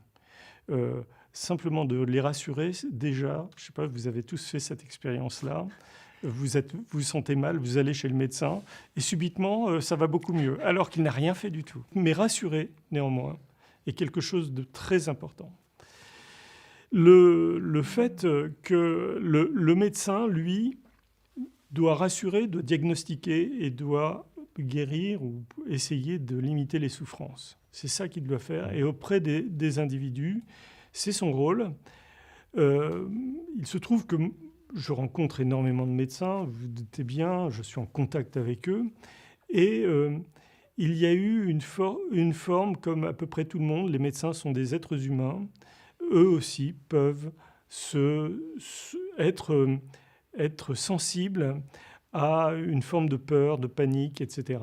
Simplement de les rassurer, déjà, je ne sais pas, vous avez tous fait cette expérience-là. Vous vous sentez mal, vous allez chez le médecin, et subitement, ça va beaucoup mieux, alors qu'il n'a rien fait du tout. Mais rassurer, néanmoins, est quelque chose de très important. Le fait que le médecin, lui, doit rassurer, doit diagnostiquer et doit guérir ou essayer de limiter les souffrances. C'est ça qu'il doit faire. Et auprès des individus, c'est son rôle. Il se trouve que je rencontre énormément de médecins, vous vous doutez bien, je suis en contact avec eux. Et il y a eu une forme, comme à peu près tout le monde, les médecins sont des êtres humains, eux aussi peuvent être sensibles à une forme de peur, de panique, etc.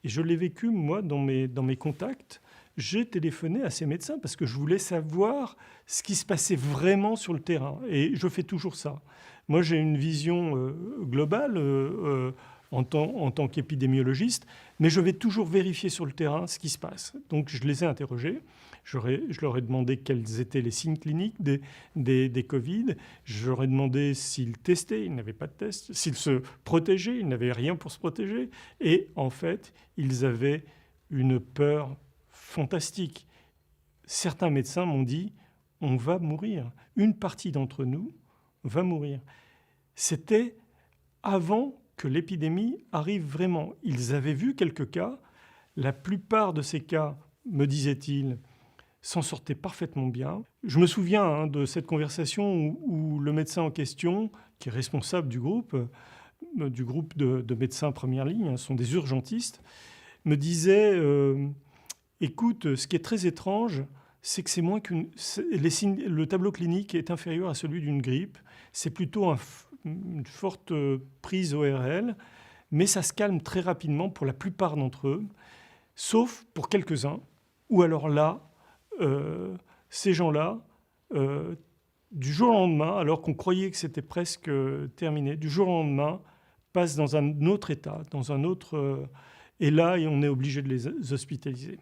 Et je l'ai vécu, moi, dans mes contacts. j'ai téléphoné à ces médecins parce que je voulais savoir ce qui se passait vraiment sur le terrain. Et je fais toujours ça. Moi, j'ai une vision globale en tant qu'épidémiologiste, mais je vais toujours vérifier sur le terrain ce qui se passe. Donc, je les ai interrogés. Je leur ai demandé quels étaient les signes cliniques des Covid. Je leur ai demandé s'ils testaient, ils n'avaient pas de test. S'ils se protégeaient, ils n'avaient rien pour se protéger. Et en fait, ils avaient une peur fantastique. Certains médecins m'ont dit « on va mourir. Une partie d'entre nous va mourir ». C'était avant que l'épidémie arrive vraiment. Ils avaient vu quelques cas. La plupart de ces cas, me disaient-ils, s'en sortaient parfaitement bien. Je me souviens de cette conversation où le médecin en question, qui est responsable du groupe de médecins première ligne, sont des urgentistes, me disait écoute, ce qui est très étrange, c'est que le tableau clinique est inférieur à celui d'une grippe. C'est plutôt une forte prise ORL, mais ça se calme très rapidement pour la plupart d'entre eux, sauf pour quelques-uns, où alors là, ces gens-là, du jour au lendemain, alors qu'on croyait que c'était presque terminé, du jour au lendemain, passent dans un autre état, dans un autre... et là, on est obligé de les hospitaliser.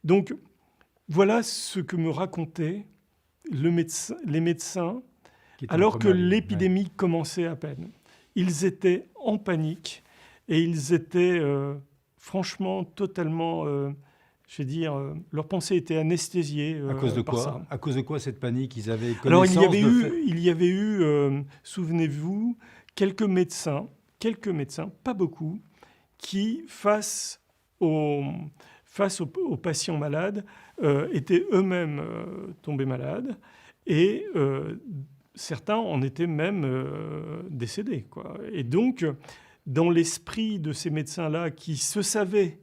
Donc, voilà ce que me racontaient les médecins, alors que l'épidémie commençait à peine. Ils étaient en panique et ils étaient franchement totalement... je vais dire, leurs pensées étaient anesthésiées à cause de par quoi ça. À cause de quoi cette panique? Ils avaient connaissance Alors, il y avait eu souvenez-vous, quelques médecins, pas beaucoup, qui, face aux patients malades, étaient eux-mêmes tombés malades et certains en étaient même décédés, quoi. Et donc, dans l'esprit de ces médecins-là qui se savaient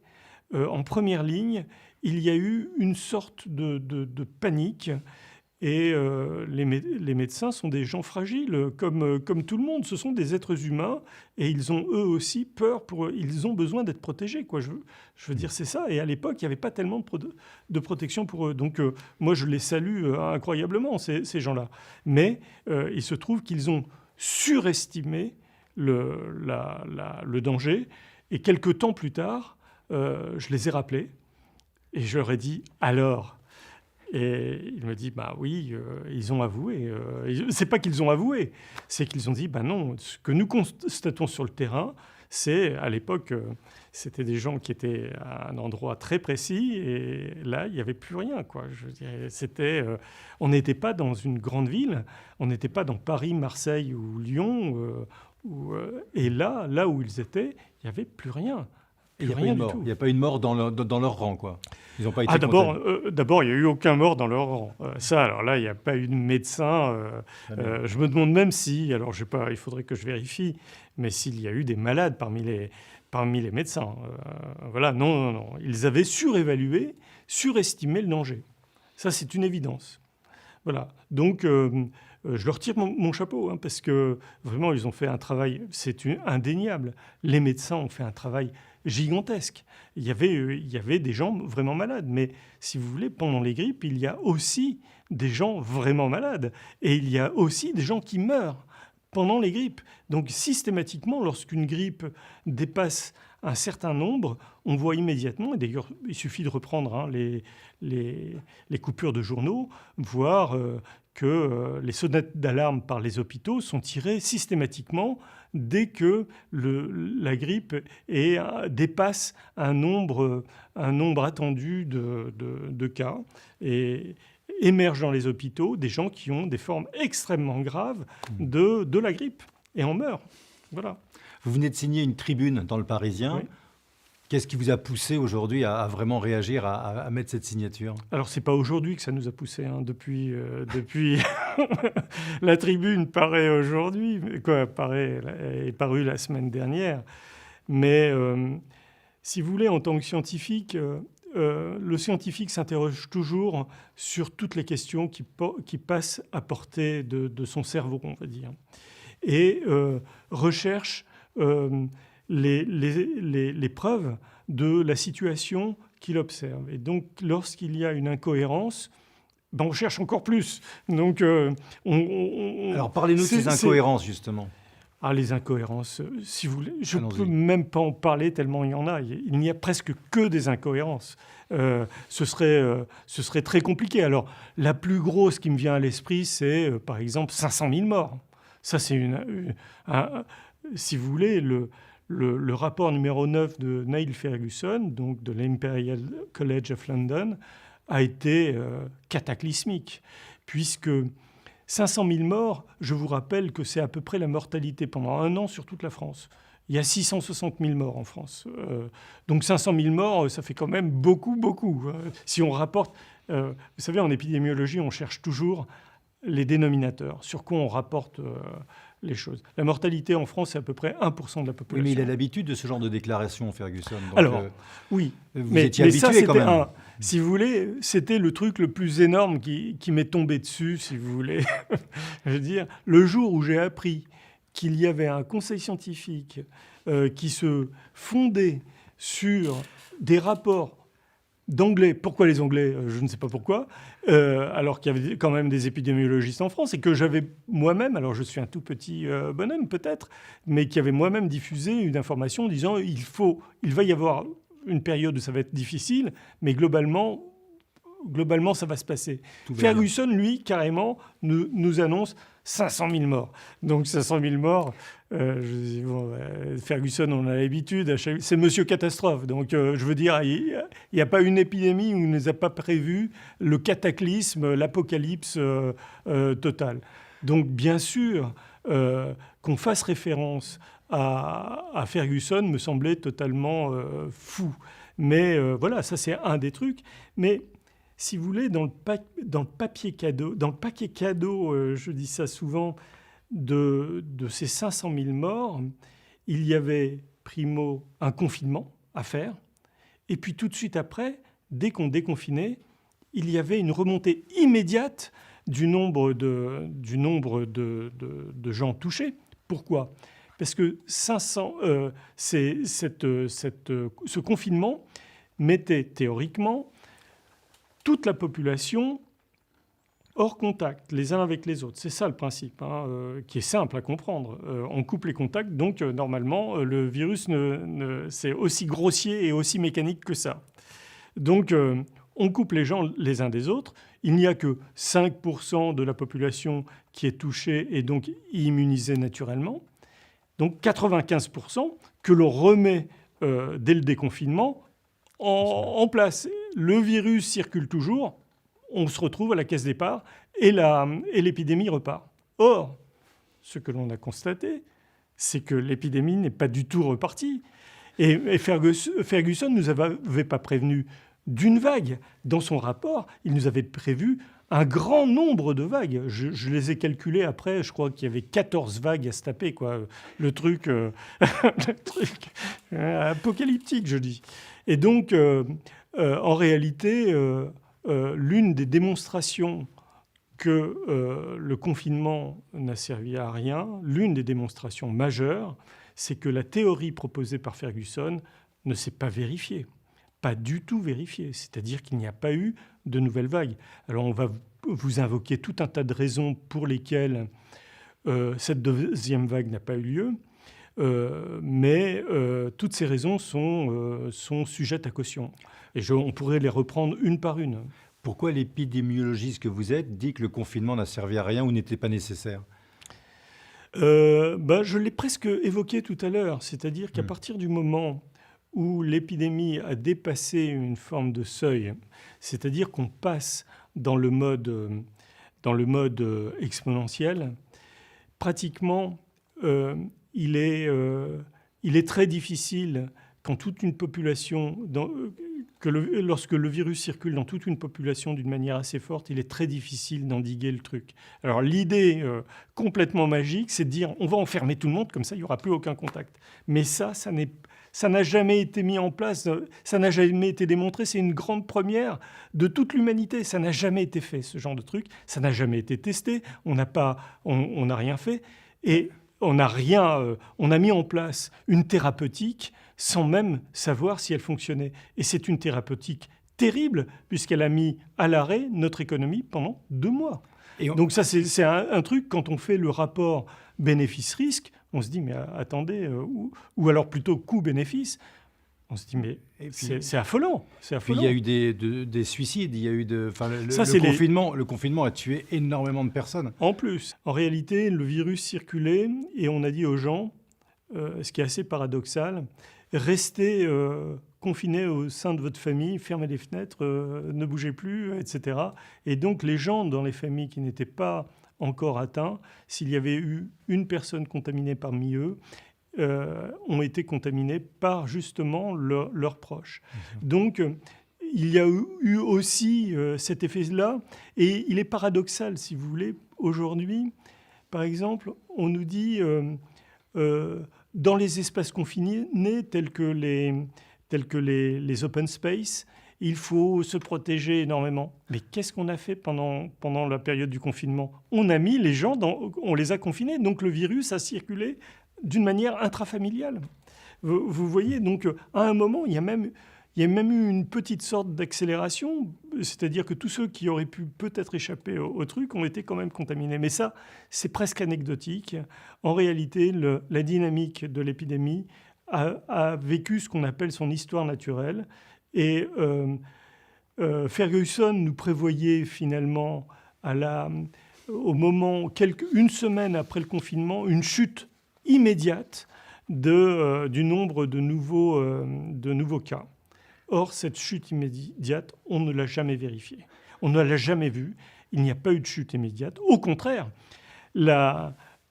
en première ligne, il y a eu une sorte de panique. Et les médecins sont des gens fragiles, comme tout le monde. Ce sont des êtres humains et ils ont eux aussi peur, ils ont besoin d'être protégés, quoi. Je veux dire, c'est ça. Et à l'époque, il n'y avait pas tellement de protection pour eux. Donc moi, je les salue incroyablement, ces gens-là. Mais il se trouve qu'ils ont surestimé le danger. Et quelques temps plus tard, je les ai rappelés et je leur ai dit « alors ?» Et il me dit, bah oui, ils ont avoué. C'est pas qu'ils ont avoué, c'est qu'ils ont dit, bah non, ce que nous constatons sur le terrain, c'est, à l'époque, c'était des gens qui étaient à un endroit très précis, et là, il n'y avait plus rien, quoi. Je dirais, on n'était pas dans une grande ville, on n'était pas dans Paris, Marseille ou Lyon, et là où ils étaient, il n'y avait plus rien. Il n'y a pas eu de mort dans leur rang, quoi. Ils n'ont pas été d'abord, il n'y a eu aucun mort dans leur rang. Alors là, il n'y a pas eu de médecin. Je me demande même si, alors je sais pas, il faudrait que je vérifie, mais s'il y a eu des malades parmi les médecins. Voilà, non. Ils avaient surestimé le danger. Ça, c'est une évidence. Voilà. Donc, je leur tire mon chapeau, parce que vraiment, ils ont fait un travail, c'est indéniable. Les médecins ont fait un travail gigantesque. Il y avait des gens vraiment malades. Mais si vous voulez, pendant les grippes, il y a aussi des gens vraiment malades. Et il y a aussi des gens qui meurent pendant les grippes. Donc systématiquement, lorsqu'une grippe dépasse un certain nombre, on voit immédiatement, et d'ailleurs il suffit de reprendre les coupures de journaux, voir que les sonnettes d'alarme par les hôpitaux sont tirées systématiquement dès que la grippe dépasse un nombre attendu de cas. Et émergent dans les hôpitaux des gens qui ont des formes extrêmement graves de la grippe et en meurent. Voilà. Vous venez de signer une tribune dans Le Parisien. Oui. Qu'est-ce qui vous a poussé aujourd'hui à vraiment réagir, à mettre cette signature? Alors, ce n'est pas aujourd'hui que ça nous a poussé. Depuis la tribune paraît aujourd'hui, est parue la semaine dernière. Mais si vous voulez, en tant que scientifique, le scientifique s'interroge toujours sur toutes les questions qui passent à portée de son cerveau, on va dire. Et recherche les preuves de la situation qu'il observe. Et donc, lorsqu'il y a une incohérence, ben on cherche encore plus. Donc, Alors, parlez-nous de ces incohérences, justement. Ah, les incohérences, si vous voulez, je ne peux même pas en parler tellement il y en a. Il n'y a presque que des incohérences. Ce serait très compliqué. Alors, la plus grosse qui me vient à l'esprit, c'est, par exemple, 500 000 morts. Ça, c'est si vous voulez, le rapport numéro 9 de Neil Ferguson, donc de l'Imperial College of London, a été cataclysmique, puisque 500 000 morts, je vous rappelle que c'est à peu près la mortalité pendant un an sur toute la France. Il y a 660 000 morts en France. Donc 500 000 morts, ça fait quand même beaucoup, beaucoup. Si on rapporte... vous savez, en épidémiologie, on cherche toujours les dénominateurs, sur quoi on rapporte les choses. La mortalité en France, c'est à peu près 1% de la population. Oui, mais il a l'habitude de ce genre de déclaration, Ferguson. Donc, alors, oui. Vous étiez habitué quand même. Si vous voulez, c'était le truc le plus énorme qui m'est tombé dessus, si vous voulez. Je veux dire, le jour où j'ai appris qu'il y avait un conseil scientifique qui se fondait sur des rapports d'anglais. Pourquoi les Anglais ? Je ne sais pas pourquoi. Alors qu'il y avait quand même des épidémiologistes en France et que j'avais moi-même, alors je suis un tout petit bonhomme peut-être, mais qui avait moi-même diffusé une information disant il va y avoir une période où ça va être difficile, mais globalement ça va se passer. Ferguson, lui, carrément, nous annonce 500 000 morts. Donc 500 000 morts, je dis, Ferguson, on a l'habitude, c'est Monsieur Catastrophe. Donc je veux dire, il n'y a pas une épidémie où il ne nous a pas prévu le cataclysme, l'apocalypse totale. Donc bien sûr, qu'on fasse référence à Ferguson me semblait totalement fou. Mais voilà, ça c'est un des trucs. Mais si vous voulez, dans le papier cadeau, dans le paquet cadeau, je dis ça souvent, de ces 500 000 morts, il y avait, primo, un confinement à faire. Et puis tout de suite après, dès qu'on déconfinait, il y avait une remontée immédiate du nombre de gens touchés. Pourquoi ? Parce que ce confinement mettait théoriquement toute la population hors contact, les uns avec les autres. C'est ça le principe, qui est simple à comprendre. On coupe les contacts, donc normalement, le virus, c'est aussi grossier et aussi mécanique que ça. Donc, on coupe les gens les uns des autres. Il n'y a que 5% de la population qui est touchée et donc immunisée naturellement. Donc 95% que l'on remet dès le déconfinement en place. Le virus circule toujours, on se retrouve à la case départ et l'épidémie repart. Or, ce que l'on a constaté, c'est que l'épidémie n'est pas du tout repartie. Et Ferguson ne nous avait pas prévenu d'une vague. Dans son rapport, il nous avait prévu un grand nombre de vagues. Je les ai calculées après, je crois qu'il y avait 14 vagues à se taper, quoi. Le truc apocalyptique, je dis. Et donc, en réalité, l'une des démonstrations que le confinement n'a servi à rien, l'une des démonstrations majeures, c'est que la théorie proposée par Ferguson ne s'est pas vérifiée. Pas du tout vérifiée. C'est-à-dire qu'il n'y a pas eu de nouvelles vagues. Alors on va vous invoquer tout un tas de raisons pour lesquelles cette deuxième vague n'a pas eu lieu. Mais toutes ces raisons sont sujettes à caution. Et on pourrait les reprendre une par une. Pourquoi l'épidémiologiste que vous êtes dit que le confinement n'a servi à rien ou n'était pas nécessaire ? Je l'ai presque évoqué tout à l'heure. C'est-à-dire qu'à partir du moment où l'épidémie a dépassé une forme de seuil, c'est-à-dire qu'on passe dans le mode exponentiel, pratiquement, il est très difficile quand toute une population, lorsque le virus circule dans toute une population d'une manière assez forte, il est très difficile d'endiguer le truc. Alors l'idée complètement magique, c'est de dire on va enfermer tout le monde, comme ça il n'y aura plus aucun contact. Mais ça n'a jamais été mis en place, ça n'a jamais été démontré, c'est une grande première de toute l'humanité. Ça n'a jamais été fait, ce genre de truc, ça n'a jamais été testé, on n'a rien fait. Et on n'a rien, on a mis en place une thérapeutique sans même savoir si elle fonctionnait. Et c'est une thérapeutique terrible, puisqu'elle a mis à l'arrêt notre économie pendant 2 mois. Donc ça, c'est un truc, quand on fait le rapport bénéfice-risque, on se dit, mais attendez, ou alors plutôt coût-bénéfice, on se dit, mais c'est affolant. Puis il y a eu des suicides, il y a eu le confinement a tué énormément de personnes. En plus, en réalité, le virus circulait et on a dit aux gens, ce qui est assez paradoxal, restez confinés au sein de votre famille, fermez les fenêtres, ne bougez plus, etc. Et donc les gens dans les familles qui n'étaient pas encore atteints, s'il y avait eu une personne contaminée parmi eux, ont été contaminés par justement leurs proches. Donc il y a eu aussi cet effet-là, et il est paradoxal, si vous voulez, aujourd'hui, par exemple, on nous dit dans les espaces confinés tels que les open space, il faut se protéger énormément. Mais qu'est-ce qu'on a fait pendant la période du confinement ? On a mis les gens, on les a confinés, donc le virus a circulé d'une manière intrafamiliale. Vous voyez, donc à un moment, il y a même eu une petite sorte d'accélération, c'est-à-dire que tous ceux qui auraient pu peut-être échapper au truc ont été quand même contaminés. Mais ça, c'est presque anecdotique. En réalité, la dynamique de l'épidémie a vécu ce qu'on appelle son histoire naturelle. Et Ferguson nous prévoyait finalement, au moment, une semaine après le confinement, une chute immédiate du nombre de nouveaux cas. Or, cette chute immédiate, on ne l'a jamais vérifiée. On ne l'a jamais vue. Il n'y a pas eu de chute immédiate. Au contraire,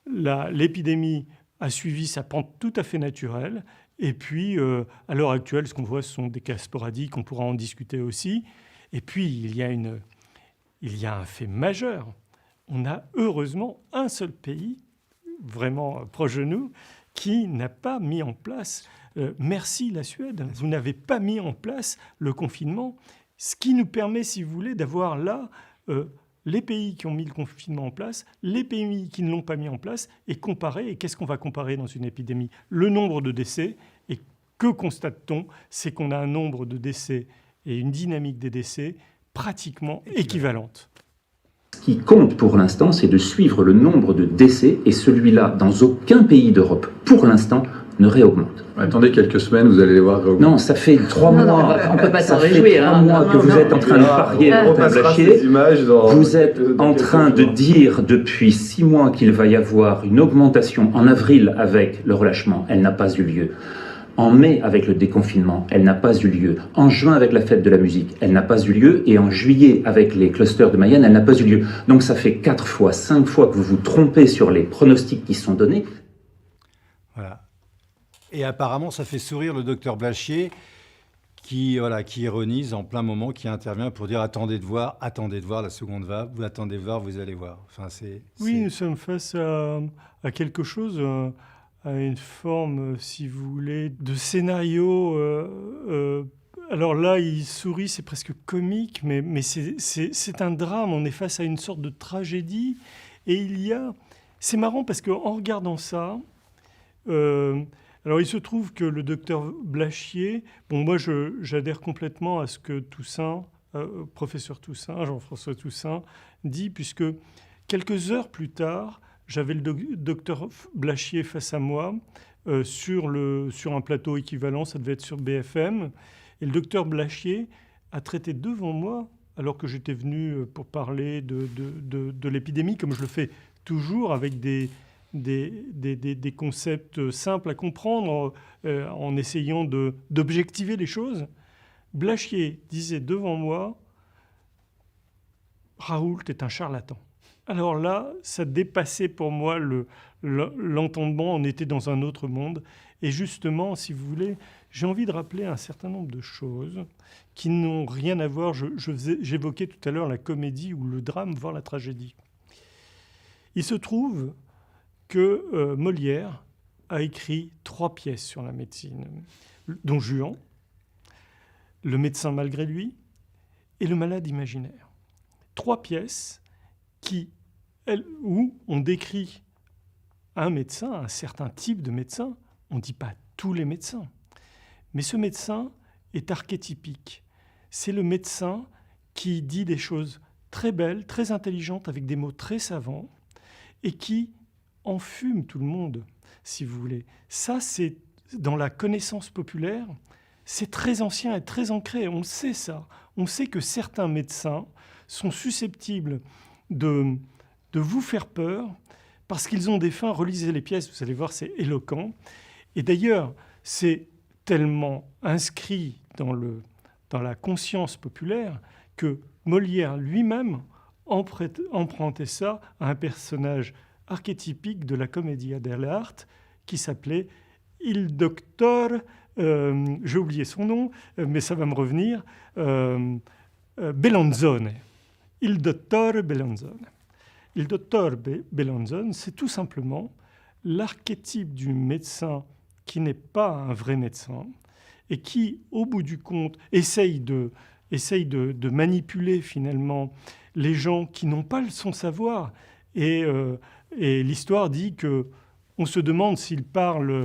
l'épidémie a suivi sa pente tout à fait naturelle. Et puis, à l'heure actuelle, ce qu'on voit, ce sont des cas sporadiques. On pourra en discuter aussi. Et puis, il y a un fait majeur. On a heureusement un seul pays, vraiment proche de nous, qui n'a pas mis en place, merci la Suède, vous n'avez pas mis en place le confinement, ce qui nous permet, si vous voulez, d'avoir là les pays qui ont mis le confinement en place, les pays qui ne l'ont pas mis en place, et comparer. Et qu'est-ce qu'on va comparer dans une épidémie ? Le nombre de décès. Et que constate-t-on ? C'est qu'on a un nombre de décès et une dynamique des décès pratiquement équivalente. Ce qui compte pour l'instant, c'est de suivre le nombre de décès, et celui-là, dans aucun pays d'Europe, pour l'instant, ne réaugmente. Attendez quelques semaines, vous allez les voir réaugmenter. Non, ça fait 3 mois. On ne peut pas s'en Ça fait réjouir. 3 mois que vous êtes en train de parier contre Blachier. Vous êtes en train de dire depuis 6 mois qu'il va y avoir une augmentation en avril avec le relâchement. Elle n'a pas eu lieu. En mai, avec le déconfinement, elle n'a pas eu lieu. En juin, avec la fête de la musique, elle n'a pas eu lieu. Et en juillet, avec les clusters de Mayenne, elle n'a pas eu lieu. Donc ça fait 4 fois, 5 fois que vous vous trompez sur les pronostics qui sont donnés. Voilà. Et apparemment, ça fait sourire le docteur Blachier qui ironise en plein moment, qui intervient pour dire attendez de voir la seconde vague, vous attendez de voir, vous allez voir. Enfin, Oui, nous sommes face à quelque chose, à une forme, si vous voulez, de scénario. Alors là, il sourit, c'est presque comique, mais c'est un drame. On est face à une sorte de tragédie. Et c'est marrant parce qu'en regardant ça, alors il se trouve que le docteur Blachier, moi j'adhère complètement à ce que professeur Toussaint, Jean-François Toussaint, dit, puisque quelques heures plus tard, j'avais le docteur Blachier face à moi sur un plateau équivalent, ça devait être sur BFM, et le docteur Blachier a traité devant moi, alors que j'étais venu pour parler de l'épidémie, comme je le fais toujours avec des concepts simples à comprendre en essayant d'objectiver les choses. Blachier disait devant moi « Raoult est un charlatan ». Alors là, ça dépassait pour moi l'entendement, on était dans un autre monde. Et justement, si vous voulez, j'ai envie de rappeler un certain nombre de choses qui n'ont rien à voir. J'évoquais tout à l'heure la comédie ou le drame, voire la tragédie. Il se trouve que Molière a écrit 3 pièces sur la médecine, dont Juan, Le médecin malgré lui et Le malade imaginaire. 3 pièces où on décrit un médecin, un certain type de médecin. On ne dit pas tous les médecins. Mais ce médecin est archétypique. C'est le médecin qui dit des choses très belles, très intelligentes, avec des mots très savants, et qui enfume tout le monde, si vous voulez. Ça, c'est dans la connaissance populaire, c'est très ancien et très ancré. On sait ça. On sait que certains médecins sont susceptibles de vous faire peur parce qu'ils ont des fins. Relisez les pièces, vous allez voir, c'est éloquent. Et d'ailleurs, c'est tellement inscrit dans la conscience populaire que Molière lui-même empruntait ça à un personnage archétypique de la commedia dell'arte qui s'appelait Il Doctor, j'ai oublié son nom, mais ça va me revenir, Bellanzone. Il Dottor Bellanzone. Il Dottor Bellanzone, c'est tout simplement l'archétype du médecin qui n'est pas un vrai médecin et qui, au bout du compte, essaye de manipuler finalement les gens qui n'ont pas son savoir. Et l'histoire dit que on se demande s'il parle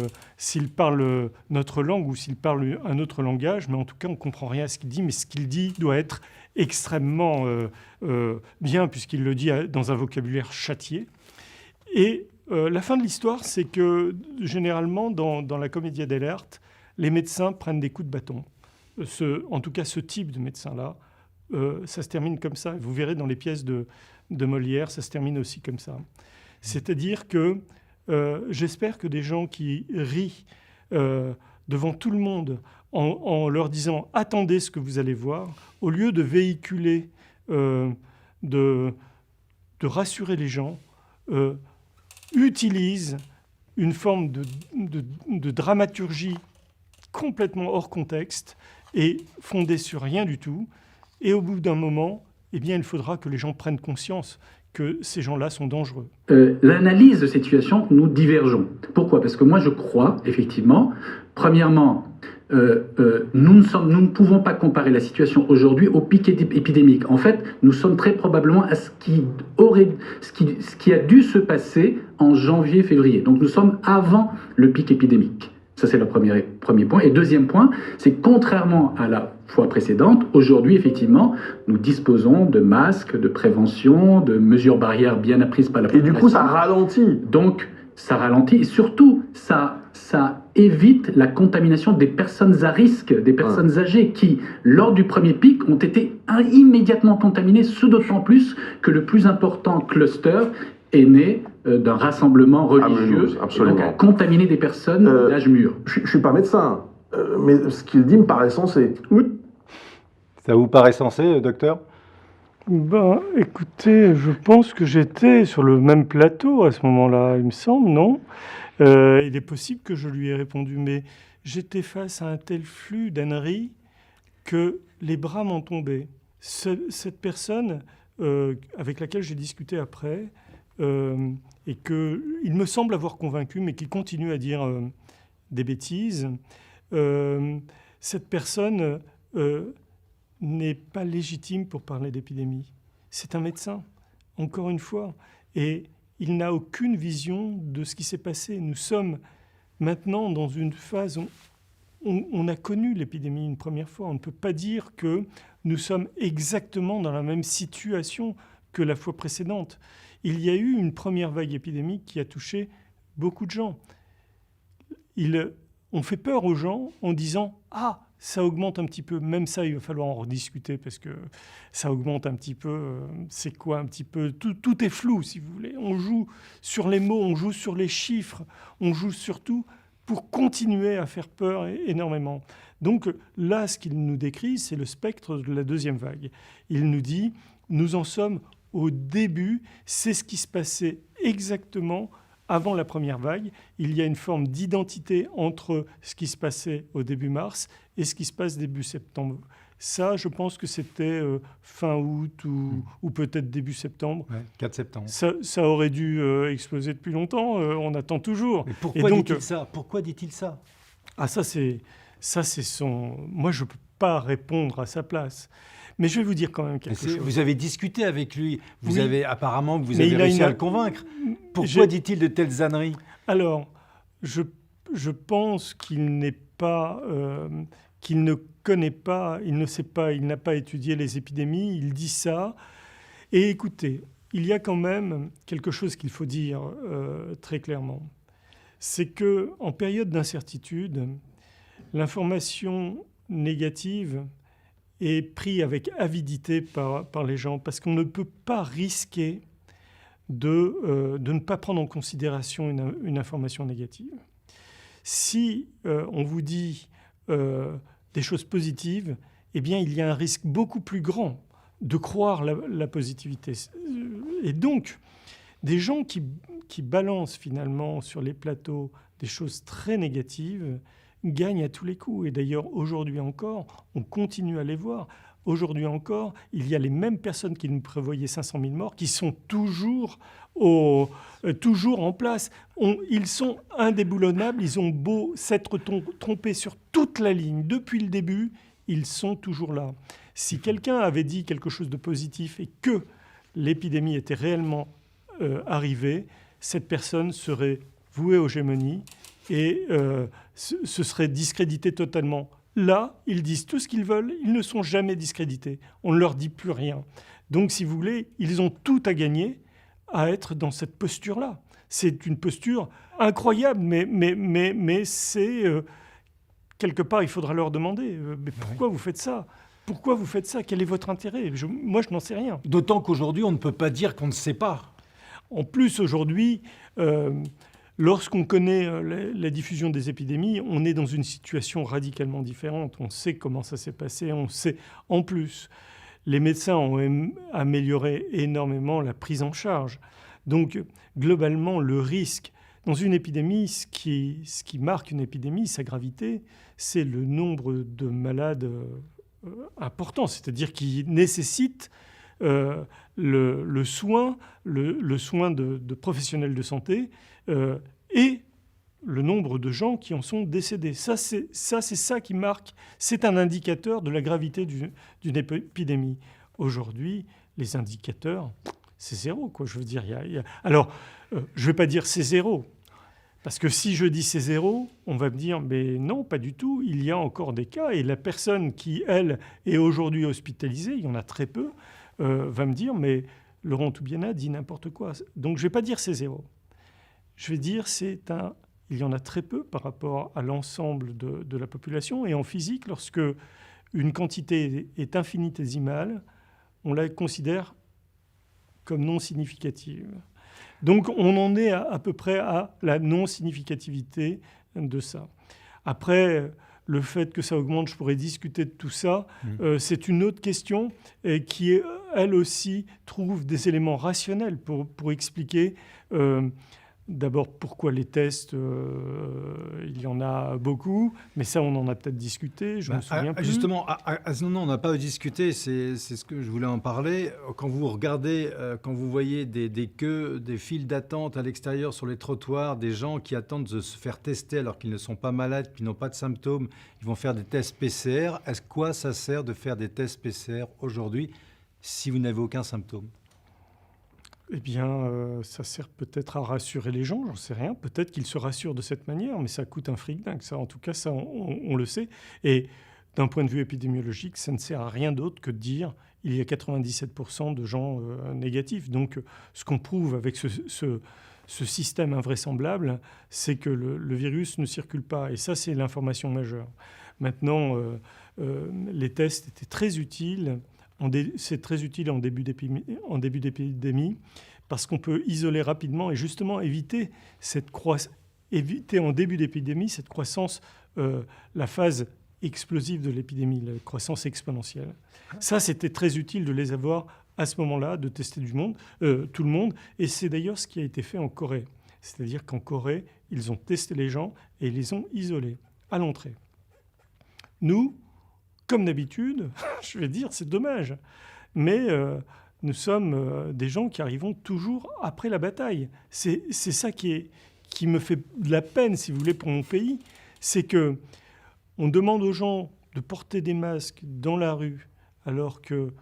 notre langue ou s'il parle un autre langage, mais en tout cas, on ne comprend rien à ce qu'il dit, mais ce qu'il dit doit être extrêmement bien, puisqu'il le dit dans un vocabulaire châtié. Et la fin de l'histoire, c'est que, généralement, dans la commedia dell'arte, les médecins prennent des coups de bâton. En tout cas, ce type de médecin-là, ça se termine comme ça. Vous verrez dans les pièces de Molière, ça se termine aussi comme ça. C'est-à-dire que j'espère que des gens qui rient devant tout le monde en leur disant « attendez ce que vous allez voir », au lieu de véhiculer, de rassurer les gens, utilisent une forme de dramaturgie complètement hors contexte et fondée sur rien du tout. Et au bout d'un moment, eh bien, il faudra que les gens prennent conscience que ces gens-là sont dangereux. L'analyse de cette situation, nous divergeons. Pourquoi ? Parce que moi, je crois, effectivement, premièrement, nous ne pouvons pas comparer la situation aujourd'hui au pic épidémique. En fait, nous sommes très probablement à ce qui a dû se passer en janvier-février. Donc nous sommes avant le pic épidémique. Ça, c'est le premier point. Et deuxième point, c'est contrairement à la fois précédente, aujourd'hui, effectivement, nous disposons de masques, de prévention, de mesures barrières bien apprises par la population. Et du coup, ça ralentit. Donc, ça ralentit. Et surtout, ça évite la contamination des personnes à risque, des personnes âgées qui, lors du premier pic, ont été immédiatement contaminées, ce d'autant plus que le plus important cluster est né d'un rassemblement religieux, et donc a contaminé des personnes d'âge mûr. Je ne suis pas médecin, mais ce qu'il dit me paraît sensé. Oui. Ça vous paraît sensé, docteur ? Ben, écoutez, je pense que j'étais sur le même plateau à ce moment-là, il me semble, non ? Il est possible que je lui ai répondu, mais j'étais face à un tel flux d'âneries que les bras m'ont tombé. Cette personne avec laquelle j'ai discuté après, et qu'il me semble avoir convaincu, mais qu'il continue à dire des bêtises, cette personne n'est pas légitime pour parler d'épidémie. C'est un médecin, encore une fois, et il n'a aucune vision de ce qui s'est passé. Nous sommes maintenant dans une phase où on a connu l'épidémie une première fois. On ne peut pas dire que nous sommes exactement dans la même situation que la fois précédente. Il y a eu une première vague épidémique qui a touché beaucoup de gens. On fait peur aux gens en disant « Ah, ça augmente un petit peu ». Même ça, il va falloir en rediscuter parce que ça augmente un petit peu. C'est quoi un petit peu ? Tout est flou, si vous voulez. On joue sur les mots, on joue sur les chiffres, on joue surtout pour continuer à faire peur énormément. Donc là, ce qu'il nous décrit, c'est le spectre de la deuxième vague. Il nous dit « Nous en sommes au début, c'est ce qui se passait exactement avant la première vague. Il y a une forme d'identité entre ce qui se passait au début mars et ce qui se passe début septembre. » Ça, je pense que c'était fin août ou peut-être début septembre. Ouais, 4 septembre. Ça aurait dû exploser depuis longtemps. On attend toujours. Mais pourquoi dit-il ça ? Pourquoi dit-il ça ? Ah, ça, c'est Ça, c'est son... Moi, je ne peux pas répondre à sa place. Mais je vais vous dire quand même quelque chose. Vous avez discuté avec lui. Apparemment, vous Mais avez réussi à le convaincre. Pourquoi dit-il de telles âneries? Alors, je pense qu'il n'est pas... qu'il ne connaît pas, il ne sait pas, il n'a pas étudié les épidémies, il dit ça. Et écoutez, il y a quand même quelque chose qu'il faut dire très clairement. C'est qu'en période d'incertitude, l'information négative est prise avec avidité par les gens, parce qu'on ne peut pas risquer de ne pas prendre en considération une information négative. Si on vous dit des choses positives, eh bien, il y a un risque beaucoup plus grand de croire la positivité. Et donc, des gens qui balancent finalement sur les plateaux des choses très négatives gagnent à tous les coups. Et d'ailleurs, aujourd'hui encore, on continue à les voir. Aujourd'hui encore, il y a les mêmes personnes qui nous prévoyaient 500 000 morts qui sont toujours en place. Ils sont indéboulonnables, ils ont beau s'être trompés sur toute la ligne depuis le début, ils sont toujours là. Si quelqu'un avait dit quelque chose de positif et que l'épidémie était réellement arrivée, cette personne serait vouée aux gémonies et se serait discréditée totalement. Là, ils disent tout ce qu'ils veulent, ils ne sont jamais discrédités. On ne leur dit plus rien. Donc, si vous voulez, ils ont tout à gagner à être dans cette posture-là. C'est une posture incroyable, mais c'est... quelque part, il faudra leur demander mais pourquoi vous faites ça ? Pourquoi vous faites ça ? Quel est votre intérêt ? Moi, je n'en sais rien. D'autant qu'aujourd'hui, on ne peut pas dire qu'on ne sait pas. En plus, aujourd'hui, lorsqu'on connaît la diffusion des épidémies, on est dans une situation radicalement différente. On sait comment ça s'est passé. On sait, en plus, les médecins ont amélioré énormément la prise en charge. Donc, globalement, le risque dans une épidémie, ce qui marque une épidémie, sa gravité, c'est le nombre de malades importants, c'est-à-dire qui nécessitent le soin de professionnels de santé et le nombre de gens qui en sont décédés. Ça, c'est ça qui marque. C'est un indicateur de la gravité d'une épidémie. Aujourd'hui, les indicateurs, c'est zéro, quoi. Je veux dire, alors, je ne vais pas dire c'est zéro. Parce que si je dis c'est zéro, on va me dire mais non, pas du tout, il y a encore des cas. Et la personne qui, elle, est aujourd'hui hospitalisée, il y en a très peu, va me dire mais Laurent Toubiana dit n'importe quoi. Donc je ne vais pas dire c'est zéro. Je vais dire il y en a très peu par rapport à l'ensemble de la population. Et en physique, lorsque une quantité est infinitésimale, on la considère comme non significative. Donc on en est à peu près à la non-significativité de ça. Après, le fait que ça augmente, je pourrais discuter de tout ça. C'est une autre question qui, elle aussi, trouve des éléments rationnels pour expliquer d'abord pourquoi les tests, il y en a beaucoup, mais ça on en a peut-être discuté, je ne me souviens plus. Justement, non, on n'a pas discuté, c'est ce que je voulais en parler. Quand vous regardez, quand vous voyez des queues, des files d'attente à l'extérieur sur les trottoirs, des gens qui attendent de se faire tester alors qu'ils ne sont pas malades, qu'ils n'ont pas de symptômes, ils vont faire des tests PCR. Est-ce quoi ça sert de faire des tests PCR aujourd'hui si vous n'avez aucun symptôme ? Eh bien, ça sert peut-être à rassurer les gens, j'en sais rien. Peut-être qu'ils se rassurent de cette manière, mais ça coûte un fric dingue. Ça, en tout cas, ça, on le sait. Et d'un point de vue épidémiologique, ça ne sert à rien d'autre que de dire il y a 97% de gens négatifs. Donc, ce qu'on prouve avec ce système invraisemblable, c'est que le virus ne circule pas. Et ça, c'est l'information majeure. Maintenant, les tests étaient très utiles. C'est très utile en début d'épidémie parce qu'on peut isoler rapidement et justement éviter en début d'épidémie cette croissance, la phase explosive de l'épidémie, la croissance exponentielle. Ça, c'était très utile de les avoir à ce moment-là, de tester tout le monde. Et c'est d'ailleurs ce qui a été fait en Corée. C'est-à-dire qu'en Corée, ils ont testé les gens et ils les ont isolés à l'entrée. Nous, comme d'habitude, je vais dire, c'est dommage, mais nous sommes des gens qui arrivons toujours après la bataille. C'est ça qui me fait de la peine, si vous voulez, pour mon pays. C'est que on demande aux gens de porter des masques dans la rue, alors que,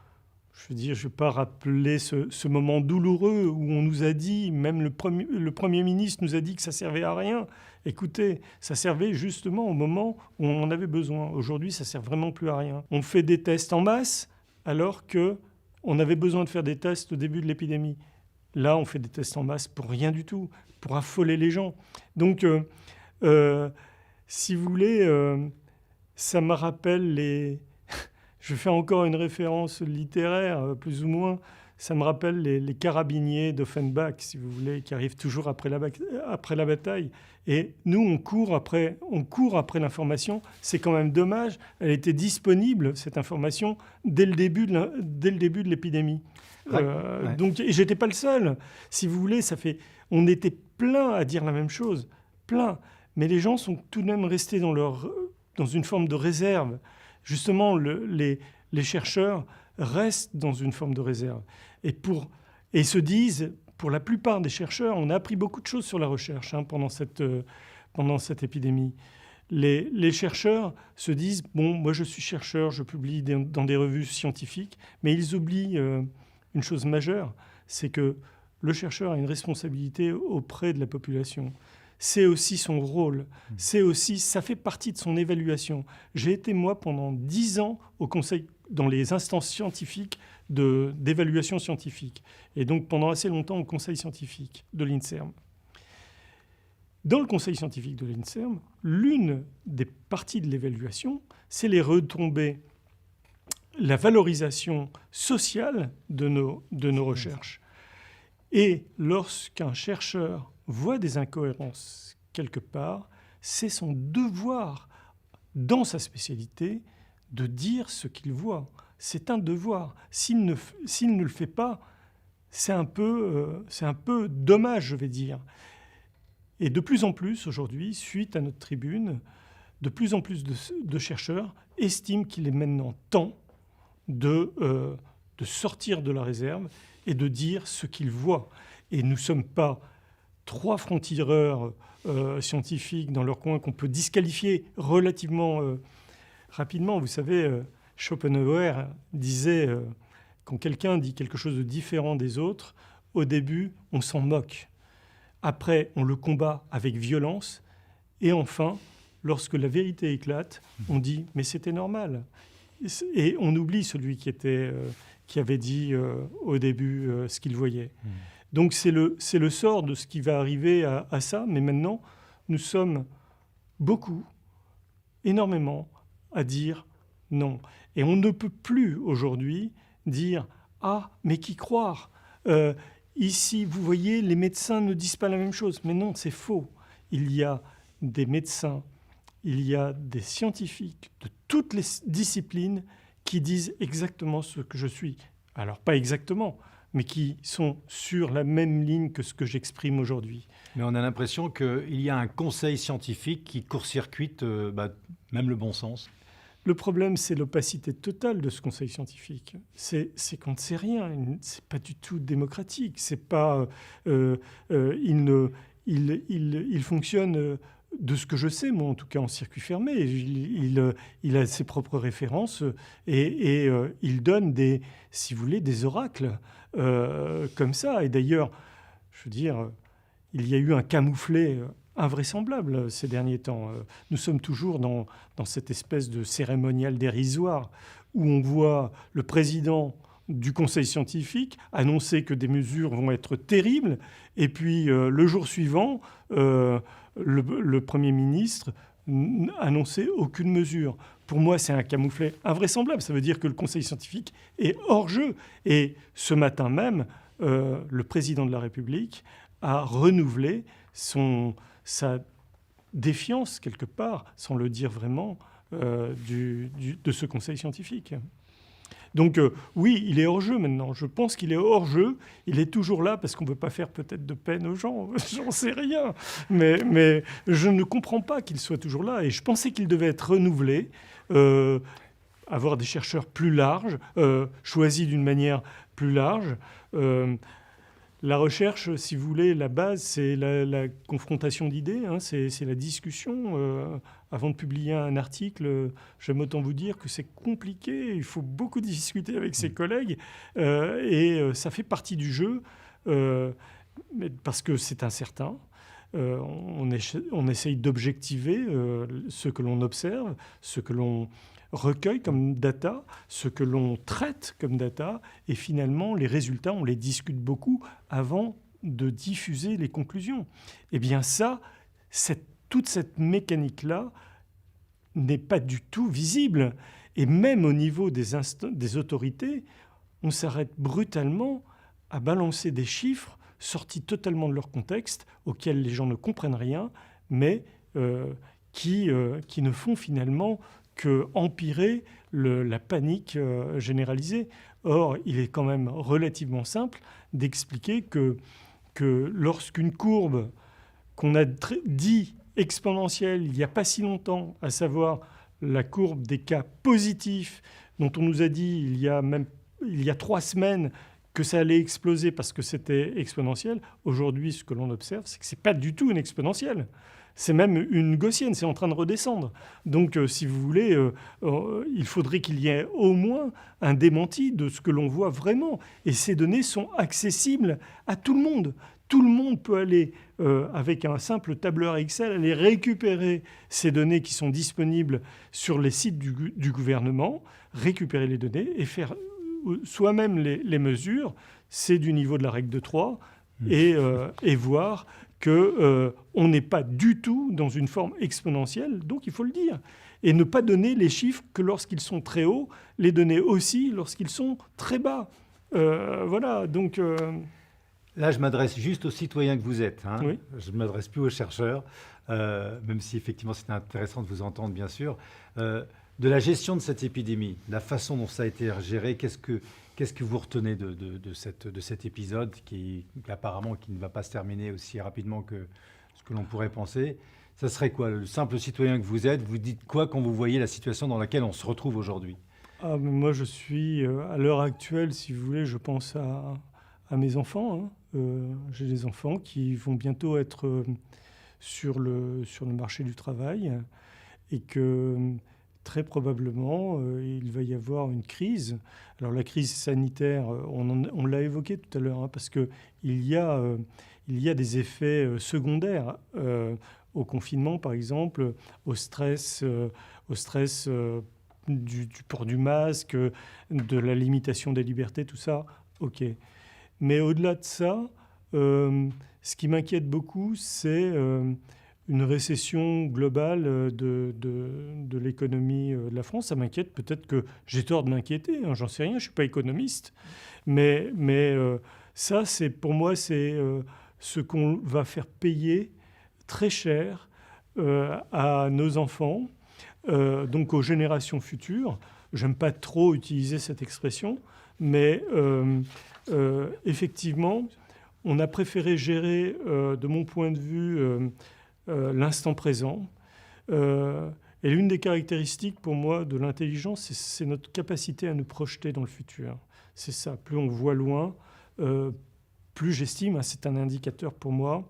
je ne vais pas rappeler ce moment douloureux où on nous a dit, même le Premier ministre nous a dit que ça ne servait à rien. Écoutez, ça servait justement au moment où on en avait besoin. Aujourd'hui, ça ne sert vraiment plus à rien. On fait des tests en masse alors qu'on avait besoin de faire des tests au début de l'épidémie. Là, on fait des tests en masse pour rien du tout, pour affoler les gens. Donc, si vous voulez, ça me rappelle les... Je fais encore une référence littéraire, plus ou moins. Ça me rappelle les carabiniers d'Offenbach, si vous voulez, qui arrivent toujours après la bataille. Et nous, on court après l'information. C'est quand même dommage. Elle était disponible, cette information, dès le début de l'épidémie. Ouais. Donc, et j'étais pas le seul. Si vous voulez, on était plein à dire la même chose, plein. Mais les gens sont tout de même restés dans une forme de réserve. Justement, les chercheurs restent dans une forme de réserve. Et se disent, pour la plupart des chercheurs, on a appris beaucoup de choses sur la recherche pendant cette épidémie. Les chercheurs se disent, bon, moi je suis chercheur, je publie dans des revues scientifiques, mais ils oublient une chose majeure, c'est que le chercheur a une responsabilité auprès de la population. C'est aussi son rôle. Ça fait partie de son évaluation. J'ai été, moi, pendant 10 ans au conseil, dans les instances scientifiques d'évaluation scientifique. Et donc, pendant assez longtemps, au conseil scientifique de l'INSERM. Dans le conseil scientifique de l'INSERM, l'une des parties de l'évaluation, c'est les retombées, la valorisation sociale de nos recherches. Et lorsqu'un chercheur voit des incohérences quelque part, c'est son devoir, dans sa spécialité, de dire ce qu'il voit. C'est un devoir. S'il ne le fait pas, c'est un peu dommage, je vais dire. Et de plus en plus, aujourd'hui, suite à notre tribune, de plus en plus de chercheurs estiment qu'il est maintenant temps de sortir de la réserve et de dire ce qu'ils voient. Et nous ne sommes pas 3 francs-tireurs scientifiques dans leur coin qu'on peut disqualifier relativement rapidement. Vous savez, Schopenhauer disait, quand quelqu'un dit quelque chose de différent des autres, au début, on s'en moque. Après, on le combat avec violence. Et enfin, lorsque la vérité éclate, on dit « mais c'était normal ». Et on oublie celui qui avait dit au début ce qu'il voyait. Donc c'est le sort de ce qui va arriver à ça. Mais maintenant, nous sommes beaucoup, énormément, à dire non. Et on ne peut plus aujourd'hui dire « ah, mais qui croire ici, vous voyez, les médecins ne disent pas la même chose. » Mais non, c'est faux. Il y a des médecins, il y a des scientifiques de toutes les disciplines qui disent exactement ce que je suis. Alors, pas exactement, mais qui sont sur la même ligne que ce que j'exprime aujourd'hui. Mais on a l'impression qu'il y a un conseil scientifique qui court-circuite même le bon sens. Le problème, c'est l'opacité totale de ce conseil scientifique. C'est qu'on ne sait rien. C'est pas du tout démocratique. C'est pas. Il fonctionne de ce que je sais, moi, en tout cas, en circuit fermé. Il a ses propres références et il donne si vous voulez, des oracles comme ça. Et d'ailleurs, je veux dire, il y a eu un camouflet invraisemblable ces derniers temps. Nous sommes toujours dans cette espèce de cérémonial dérisoire où on voit le président du conseil scientifique annoncer que des mesures vont être terribles et puis le jour suivant, le Premier ministre annonçait aucune mesure. Pour moi, c'est un camouflet invraisemblable. Ça veut dire que le conseil scientifique est hors jeu. Et ce matin même, le président de la République a renouvelé sa défiance, quelque part, sans le dire vraiment, de ce conseil scientifique. Donc oui, il est hors jeu maintenant. Je pense qu'il est hors jeu. Il est toujours là parce qu'on ne veut pas faire peut-être de peine aux gens. J'en sais rien. Mais je ne comprends pas qu'il soit toujours là. Et je pensais qu'il devait être renouvelé, avoir des chercheurs plus larges, choisis d'une manière plus large. La recherche, si vous voulez, la base, c'est la confrontation d'idées, hein, c'est la discussion. Avant de publier un article, j'aime autant vous dire que c'est compliqué, il faut beaucoup discuter avec ses collègues, et ça fait partie du jeu, mais parce que c'est incertain. On essaye d'objectiver ce que l'on observe, ce que l'on recueille comme data, ce que l'on traite comme data, et finalement, les résultats, on les discute beaucoup avant de diffuser les conclusions. Eh bien ça, toute cette mécanique-là n'est pas du tout visible. Et même au niveau des autorités, on s'arrête brutalement à balancer des chiffres sortis totalement de leur contexte, auxquels les gens ne comprennent rien, mais qui ne font finalement qu'empirer la panique généralisée. Or, il est quand même relativement simple d'expliquer que lorsqu'une courbe qu'on a dit exponentielle il n'y a pas si longtemps, à savoir la courbe des cas positifs, dont on nous a dit il y a 3 semaines que ça allait exploser parce que c'était exponentiel, aujourd'hui, ce que l'on observe, c'est que ce n'est pas du tout une exponentielle. C'est même une gaussienne, c'est en train de redescendre. Donc, si vous voulez, il faudrait qu'il y ait au moins un démenti de ce que l'on voit vraiment. Et ces données sont accessibles à tout le monde. Tout le monde peut aller, avec un simple tableur Excel, aller récupérer ces données qui sont disponibles sur les sites du gouvernement, récupérer les données et faire soi-même les mesures. C'est du niveau de la règle de 3 et voir qu'on n'est pas du tout dans une forme exponentielle, donc il faut le dire. Et ne pas donner les chiffres que lorsqu'ils sont très hauts, les donner aussi lorsqu'ils sont très bas. Voilà, donc... Là, je m'adresse juste aux citoyens que vous êtes. Hein. Oui. Je ne m'adresse plus aux chercheurs, même si effectivement c'est intéressant de vous entendre, bien sûr. De la gestion de cette épidémie, la façon dont ça a été géré, qu'est-ce que vous retenez de cet épisode qui apparemment qui ne va pas se terminer aussi rapidement que ce que l'on pourrait penser? Ça serait quoi? Le simple citoyen que vous êtes, vous dites quoi quand vous voyez la situation dans laquelle on se retrouve aujourd'hui? Mais moi, je suis, à l'heure actuelle, si vous voulez, je pense à mes enfants. Hein. J'ai des enfants qui vont bientôt être sur le marché du travail et que très probablement, il va y avoir une crise. Alors la crise sanitaire, on l'a évoqué tout à l'heure, hein, parce qu'il y a des effets secondaires au confinement, par exemple, au stress du port du masque, de la limitation des libertés, tout ça, ok. Mais au-delà de ça, ce qui m'inquiète beaucoup, c'est une récession globale de l'économie de la France. Ça m'inquiète, peut-être que j'ai tort de m'inquiéter, hein, j'en sais rien, je ne suis pas économiste. Mais ça, pour moi, c'est ce qu'on va faire payer très cher à nos enfants, donc aux générations futures. J'aime pas trop utiliser cette expression, mais effectivement, on a préféré gérer, de mon point de vue, l'instant présent. Et l'une des caractéristiques pour moi de l'intelligence, c'est notre capacité à nous projeter dans le futur. C'est ça, plus on voit loin, plus j'estime, hein, c'est un indicateur pour moi,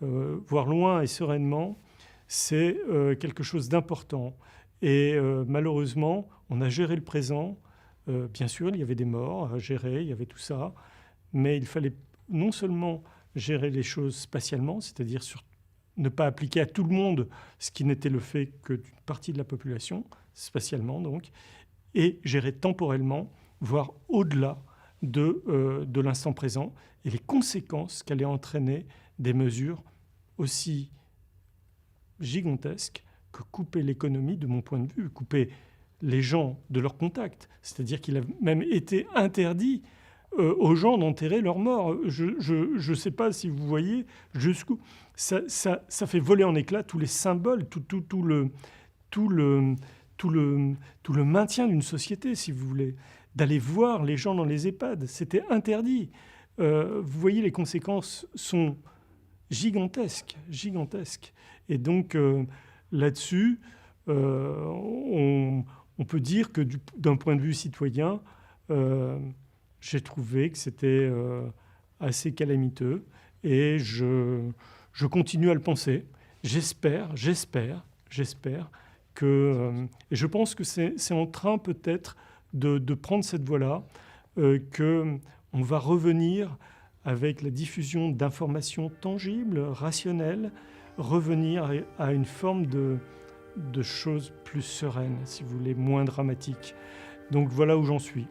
voir loin et sereinement, c'est quelque chose d'important. Et malheureusement, on a géré le présent. Bien sûr, il y avait des morts à gérer, il y avait tout ça, mais il fallait non seulement gérer les choses spatialement, c'est-à-dire ne pas appliquer à tout le monde ce qui n'était le fait que d'une partie de la population, spatialement donc, et gérer temporellement, voire au-delà de l'instant présent, et les conséquences qu'allaient entraîner des mesures aussi gigantesques que couper l'économie, de mon point de vue, couper les gens de leur contact. C'est-à-dire qu'il a même été interdit aux gens d'enterrer leurs morts. Je ne sais pas si vous voyez jusqu'où ça fait voler en éclats tous les symboles, tout le maintien d'une société, si vous voulez. D'aller voir les gens dans les EHPAD, c'était interdit. Vous voyez, les conséquences sont gigantesques. Et donc, là-dessus, on peut dire que d'un point de vue citoyen, j'ai trouvé que c'était assez calamiteux. Et je continue à le penser. J'espère que... et je pense que c'est en train peut-être de prendre cette voie-là, qu'on va revenir avec la diffusion d'informations tangibles, rationnelles, revenir à une forme de choses plus sereines, si vous voulez, moins dramatiques. Donc voilà où j'en suis.